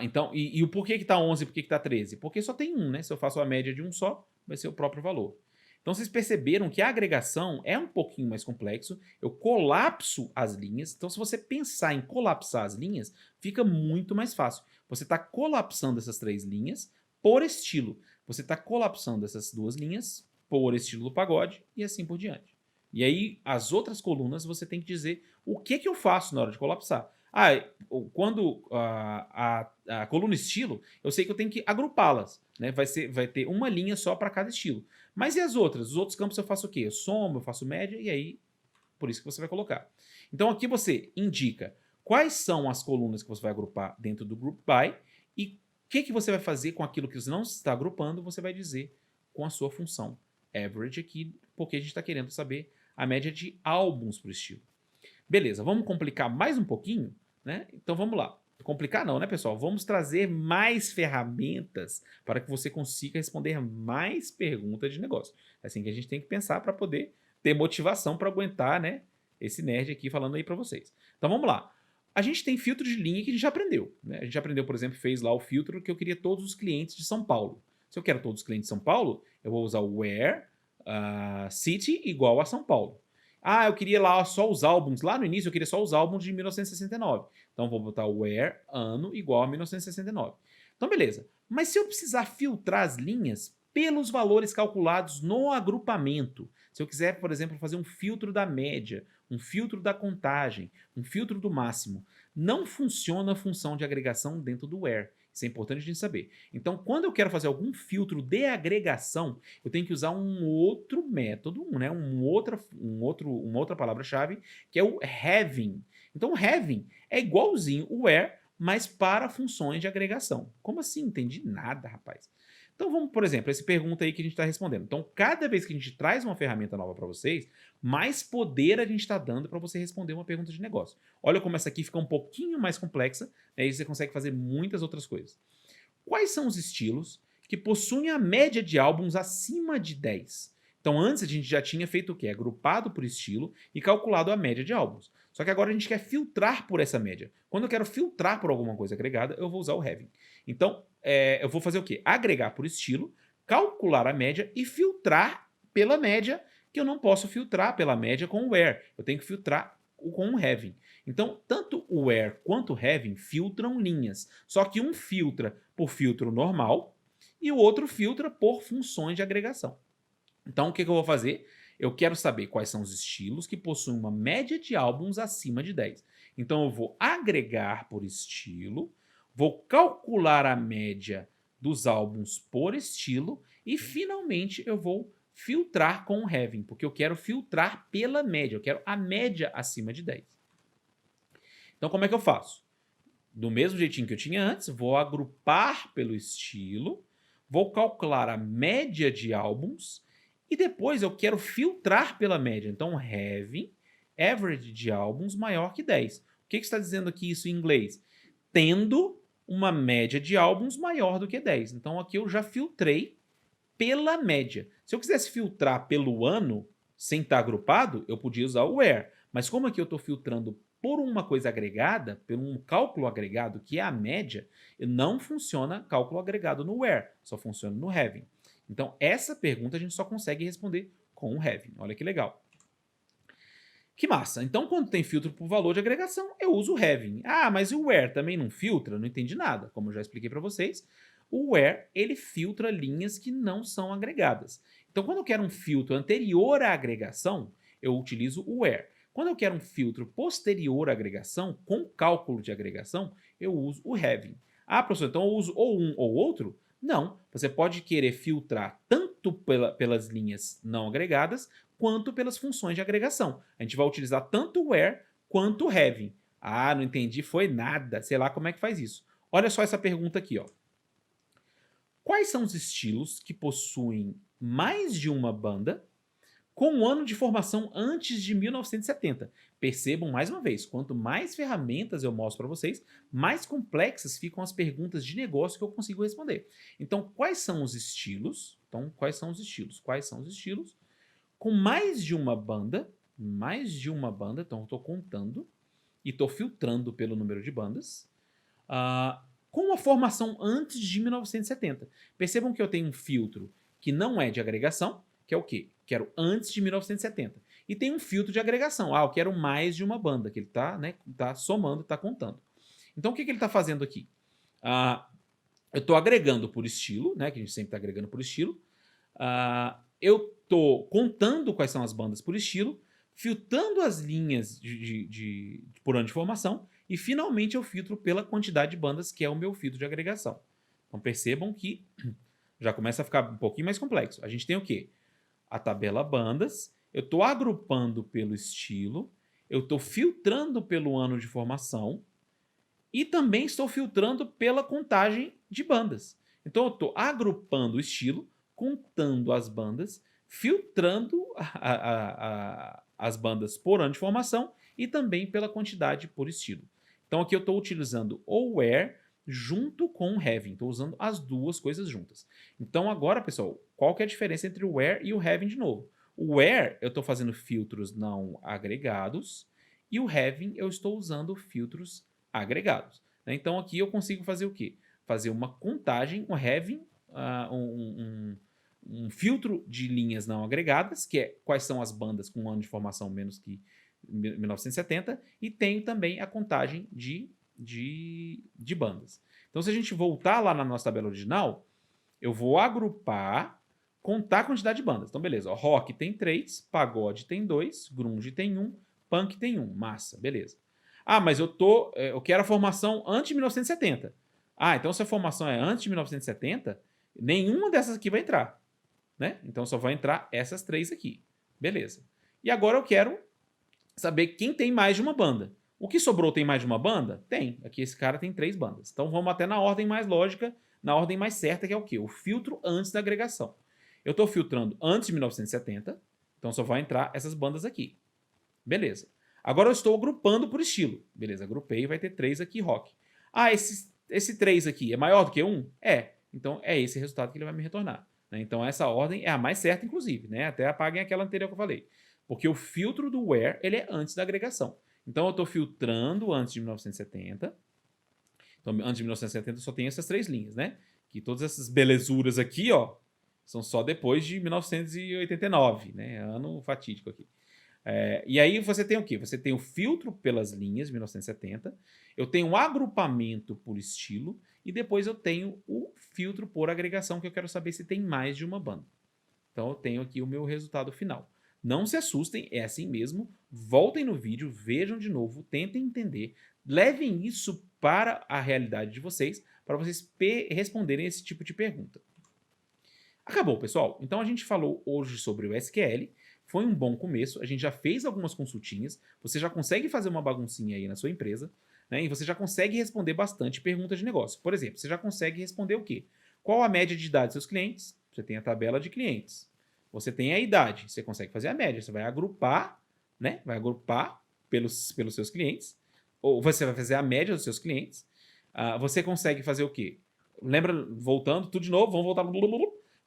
Então, e o porquê que tá 11 e porquê que tá 13? Porque só tem um, né? Se eu faço a média de um só, vai ser o próprio valor. Então vocês perceberam que a agregação é um pouquinho mais complexo. Eu colapso as linhas. Então se você pensar em colapsar as linhas, fica muito mais fácil. Você está colapsando essas 3 linhas por estilo. Você está colapsando essas 2 linhas por estilo do pagode e assim por diante. E aí, as outras colunas, você tem que dizer o que eu faço na hora de colapsar. Quando a coluna estilo, eu sei que eu tenho que agrupá-las. Né? Vai ter uma linha só para cada estilo. Mas e as outras? Os outros campos eu faço o quê? Eu somo, eu faço média, e aí, por isso que você vai colocar. Então aqui você indica quais são as colunas que você vai agrupar dentro do group by e o que você vai fazer com aquilo que você não está agrupando, você vai dizer com a sua função average aqui, porque a gente está querendo saber a média de álbuns por estilo. Beleza, vamos complicar mais um pouquinho, né? Então vamos lá. Complicar não, né, pessoal? Vamos trazer mais ferramentas para que você consiga responder mais perguntas de negócio. É assim que a gente tem que pensar para poder ter motivação para aguentar, né, esse nerd aqui falando aí para vocês. Então vamos lá. A gente tem filtro de linha que a gente já aprendeu. Né? A gente aprendeu, por exemplo, fez lá o filtro que eu queria todos os clientes de São Paulo. Se eu quero todos os clientes de São Paulo, eu vou usar o where city igual a São Paulo. Eu queria lá só os álbuns. Lá no início eu queria só os álbuns de 1969. Então vou botar o where ano igual a 1969. Então beleza. Mas se eu precisar filtrar as linhas pelos valores calculados no agrupamento, se eu quiser, por exemplo, fazer um filtro da média, um filtro da contagem, um filtro do máximo. Não funciona a função de agregação dentro do where. Isso é importante a gente saber. Então, quando eu quero fazer algum filtro de agregação, eu tenho que usar um outro método, né, uma outra palavra-chave, que é o having. Então, o having é igualzinho o where, mas para funções de agregação. Como assim? Entendi nada, rapaz. Então vamos, por exemplo, essa pergunta aí que a gente está respondendo. Então, cada vez que a gente traz uma ferramenta nova para vocês, mais poder a gente está dando para você responder uma pergunta de negócio. Olha como essa aqui fica um pouquinho mais complexa, né, e você consegue fazer muitas outras coisas. Quais são os estilos que possuem a média de álbuns acima de 10? Então, antes a gente já tinha feito o quê? Agrupado por estilo e calculado a média de álbuns. Só que agora a gente quer filtrar por essa média. Quando eu quero filtrar por alguma coisa agregada, eu vou usar o having. Então, eu vou fazer o quê? Agregar por estilo, calcular a média e filtrar pela média, que eu não posso filtrar pela média com o where. Eu tenho que filtrar com o having. Então, tanto o where quanto o having filtram linhas. Só que um filtra por filtro normal e o outro filtra por funções de agregação. Então, o que eu vou fazer? Eu quero saber quais são os estilos que possuem uma média de álbuns acima de 10. Então, eu vou agregar por estilo, vou calcular a média dos álbuns por estilo e, finalmente, eu vou filtrar com o having, porque eu quero filtrar pela média, eu quero a média acima de 10. Então, como é que eu faço? Do mesmo jeitinho que eu tinha antes, vou agrupar pelo estilo, vou calcular a média de álbuns e depois eu quero filtrar pela média. Então, having average de álbuns maior que 10. O que está dizendo aqui isso em inglês? Tendo uma média de álbuns maior do que 10. Então, aqui eu já filtrei pela média. Se eu quisesse filtrar pelo ano, sem estar agrupado, eu podia usar o where. Mas como aqui eu estou filtrando por uma coisa agregada, por um cálculo agregado, que é a média, não funciona cálculo agregado no where, só funciona no having. Então, essa pergunta a gente só consegue responder com o having. Olha que legal. Que massa. Então, quando tem filtro por valor de agregação, eu uso o having. Ah, mas o where também não filtra? Não entendi nada. Como eu já expliquei para vocês, o where, ele filtra linhas que não são agregadas. Então, quando eu quero um filtro anterior à agregação, eu utilizo o where. Quando eu quero um filtro posterior à agregação, com cálculo de agregação, eu uso o having. Ah, professor, então eu uso ou um ou outro? Não. Você pode querer filtrar tanto pelas linhas não agregadas, quanto pelas funções de agregação. A gente vai utilizar tanto o where quanto o having. Ah, não entendi, foi nada. Sei lá como é que faz isso. Olha só essa pergunta aqui, ó. Quais são os estilos que possuem mais de uma banda com um ano de formação antes de 1970? Percebam mais uma vez, quanto mais ferramentas eu mostro para vocês, mais complexas ficam as perguntas de negócio que eu consigo responder. Então, quais são os estilos? Quais são os estilos com mais de uma banda, então eu estou contando e estou filtrando pelo número de bandas, com a formação antes de 1970. Percebam que eu tenho um filtro que não é de agregação, que é o quê? Quero antes de 1970. E tem um filtro de agregação. Eu quero mais de uma banda, que ele está, né, tá somando, está contando. Então, o que ele está fazendo aqui? Eu estou agregando por estilo, né, que a gente sempre está agregando por estilo. Eu estou contando quais são as bandas por estilo, filtrando as linhas por ano de formação e, finalmente, eu filtro pela quantidade de bandas, que é o meu filtro de agregação. Então, percebam que já começa a ficar um pouquinho mais complexo. A gente tem o quê? A tabela bandas, eu estou agrupando pelo estilo, eu estou filtrando pelo ano de formação e também estou filtrando pela contagem de bandas. Então, eu estou agrupando o estilo, contando as bandas, filtrando as bandas por ano de formação e também pela quantidade por estilo. Então, aqui eu estou utilizando o where junto com o having. Estou usando as duas coisas juntas. Então, agora, pessoal, qual que é a diferença entre o where e o having de novo? O where, eu estou fazendo filtros não agregados e o having, eu estou usando filtros agregados. Então, aqui eu consigo fazer o quê? Fazer uma contagem, um having, um filtro de linhas não agregadas, que é quais são as bandas com um ano de formação menos que 1970, e tenho também a contagem de bandas. Então, se a gente voltar lá na nossa tabela original, eu vou agrupar, contar a quantidade de bandas. Então, beleza, ó, rock tem 3, pagode tem 2, grunge tem 1, Punk tem 1, massa, beleza. Ah, mas eu quero a formação antes de 1970. Ah, então se a formação é antes de 1970, nenhuma dessas aqui vai entrar, né? Então só vai entrar essas 3 aqui. Beleza. E agora eu quero saber quem tem mais de uma banda. O que sobrou tem mais de uma banda? Tem. Aqui esse cara tem 3 bandas. Então vamos até na ordem mais lógica, na ordem mais certa, que é o quê? O filtro antes da agregação. Eu estou filtrando antes de 1970, então só vai entrar essas bandas aqui. Beleza. Agora eu estou agrupando por estilo. Beleza, agrupei, vai ter 3 aqui rock. Ah, esse 3 aqui é maior do que 1? É. Então é esse resultado que ele vai me retornar, né? Então essa ordem é a mais certa, inclusive, né? Até apaguem aquela anterior que eu falei. Porque o filtro do where, ele é antes da agregação. Então eu estou filtrando antes de 1970. Então antes de 1970 eu só tenho essas 3 linhas, né? Que todas essas belezuras aqui, ó, são só depois de 1989, né? Ano fatídico aqui. E aí você tem o quê? Você tem o filtro pelas linhas de 1970, eu tenho um agrupamento por estilo e depois eu tenho o filtro por agregação, que eu quero saber se tem mais de uma banda. Então eu tenho aqui o meu resultado final. Não se assustem, é assim mesmo. Voltem no vídeo, vejam de novo, tentem entender, levem isso para a realidade de vocês, para vocês responderem esse tipo de pergunta. Acabou, pessoal. Então a gente falou hoje sobre o SQL. Foi um bom começo, a gente já fez algumas consultinhas, você já consegue fazer uma baguncinha aí na sua empresa, né? E você já consegue responder bastante perguntas de negócio. Por exemplo, você já consegue responder o quê? Qual a média de idade dos seus clientes? Você tem a tabela de clientes. Você tem a idade, você consegue fazer a média, você vai agrupar, né? Vai agrupar pelos seus clientes, ou você vai fazer a média dos seus clientes. Você consegue fazer o quê? Lembra, voltando, tudo de novo, vamos voltar.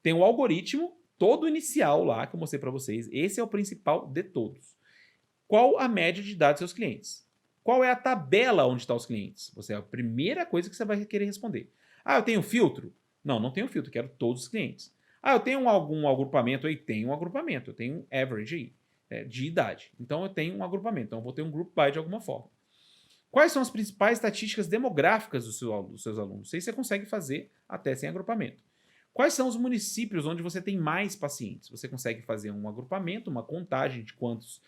Tem um algoritmo todo inicial lá que eu mostrei para vocês. Esse é o principal de todos. Qual a média de idade dos seus clientes? Qual é a tabela onde estão os clientes? Você é a primeira coisa que você vai querer responder. Ah, eu tenho filtro? Não, não tenho filtro, quero todos os clientes. Ah, eu tenho algum agrupamento aí? Tenho um agrupamento, eu tenho um average aí, de idade. Então eu tenho um agrupamento, então eu vou ter um group by de alguma forma. Quais são as principais estatísticas demográficas dos seus alunos? Isso aí você consegue fazer até sem agrupamento. Quais são os municípios onde você tem mais pacientes? Você consegue fazer um agrupamento, uma contagem de quantos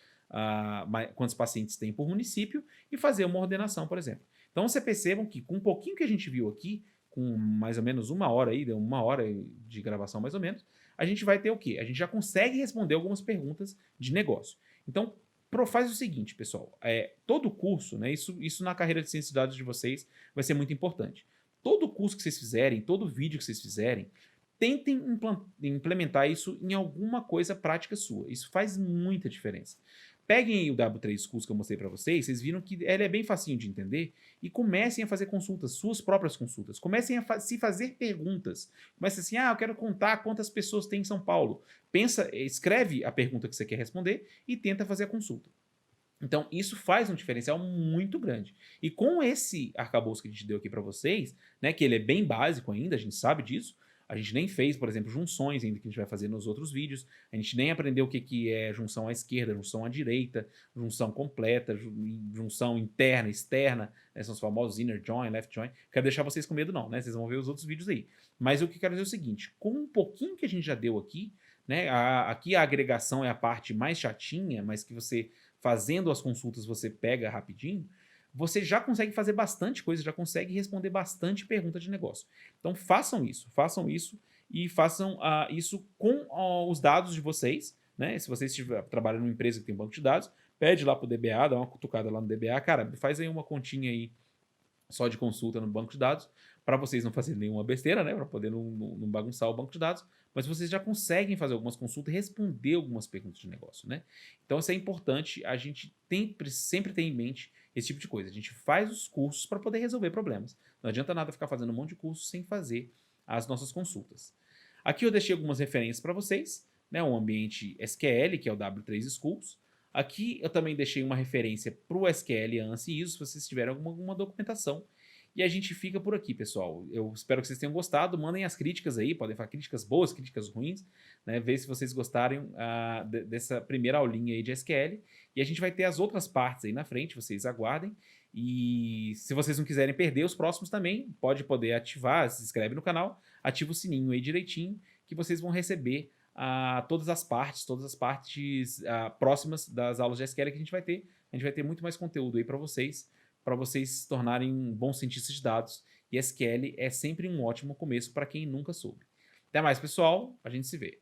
pacientes tem por município e fazer uma ordenação, por exemplo. Então, você percebam que com um pouquinho que a gente viu aqui, com mais ou menos uma hora aí, deu uma hora de gravação mais ou menos, a gente vai ter o quê? A gente já consegue responder algumas perguntas de negócio. Então, faz o seguinte, pessoal, todo curso, né, isso na carreira de ciência de dados de vocês vai ser muito importante. Todo curso que vocês fizerem, todo vídeo que vocês fizerem, tentem implementar isso em alguma coisa prática sua. Isso faz muita diferença. Peguem o W3 Schools que eu mostrei para vocês, vocês viram que ele é bem facinho de entender, e comecem a fazer consultas, suas próprias consultas. Comecem a se fazer perguntas. Comecem assim, eu quero contar quantas pessoas tem em São Paulo. Escreve a pergunta que você quer responder e tenta fazer a consulta. Então, isso faz um diferencial muito grande. E com esse arcabouço que a gente deu aqui para vocês, né, que ele é bem básico ainda, a gente sabe disso, a gente nem fez, por exemplo, junções ainda que a gente vai fazer nos outros vídeos, a gente nem aprendeu o que é junção à esquerda, junção à direita, junção completa, junção interna, externa, né, são os famosos inner join, left join. Quero deixar vocês com medo não, né, vocês vão ver os outros vídeos aí. Mas o que eu quero dizer é o seguinte, com um pouquinho que a gente já deu aqui, né, aqui a agregação é a parte mais chatinha, mas que você, fazendo as consultas, você pega rapidinho, você já consegue fazer bastante coisa, já consegue responder bastante pergunta de negócio. Então façam isso e façam isso com os dados de vocês, né? Se vocês trabalham numa empresa que tem banco de dados, pede lá pro DBA, dá uma cutucada lá no DBA, cara, faz aí uma continha aí só de consulta no banco de dados, para vocês não fazerem nenhuma besteira, né? Para poder não bagunçar o banco de dados, mas vocês já conseguem fazer algumas consultas e responder algumas perguntas de negócio, né? Então isso é importante, a gente sempre tem em mente esse tipo de coisa. A gente faz os cursos para poder resolver problemas. Não adianta nada ficar fazendo um monte de curso sem fazer as nossas consultas. Aqui eu deixei algumas referências para vocês, né? Um ambiente SQL, que é o W3 Schools. Aqui eu também deixei uma referência para o SQL ANSI ISO, se vocês tiverem alguma documentação. E a gente fica por aqui, pessoal. Eu espero que vocês tenham gostado. Mandem as críticas aí, podem falar críticas boas, críticas ruins, né? Ver se vocês gostarem dessa primeira aulinha aí de SQL. E a gente vai ter as outras partes aí na frente, vocês aguardem. E se vocês não quiserem perder os próximos também, pode poder ativar, se inscreve no canal, ativa o sininho aí direitinho, que vocês vão receber todas as partes próximas das aulas de SQL que a gente vai ter a gente vai ter muito mais conteúdo aí para vocês se tornarem bons cientistas de dados. E SQL é sempre um ótimo começo para quem nunca soube. Até mais, pessoal. A gente se vê.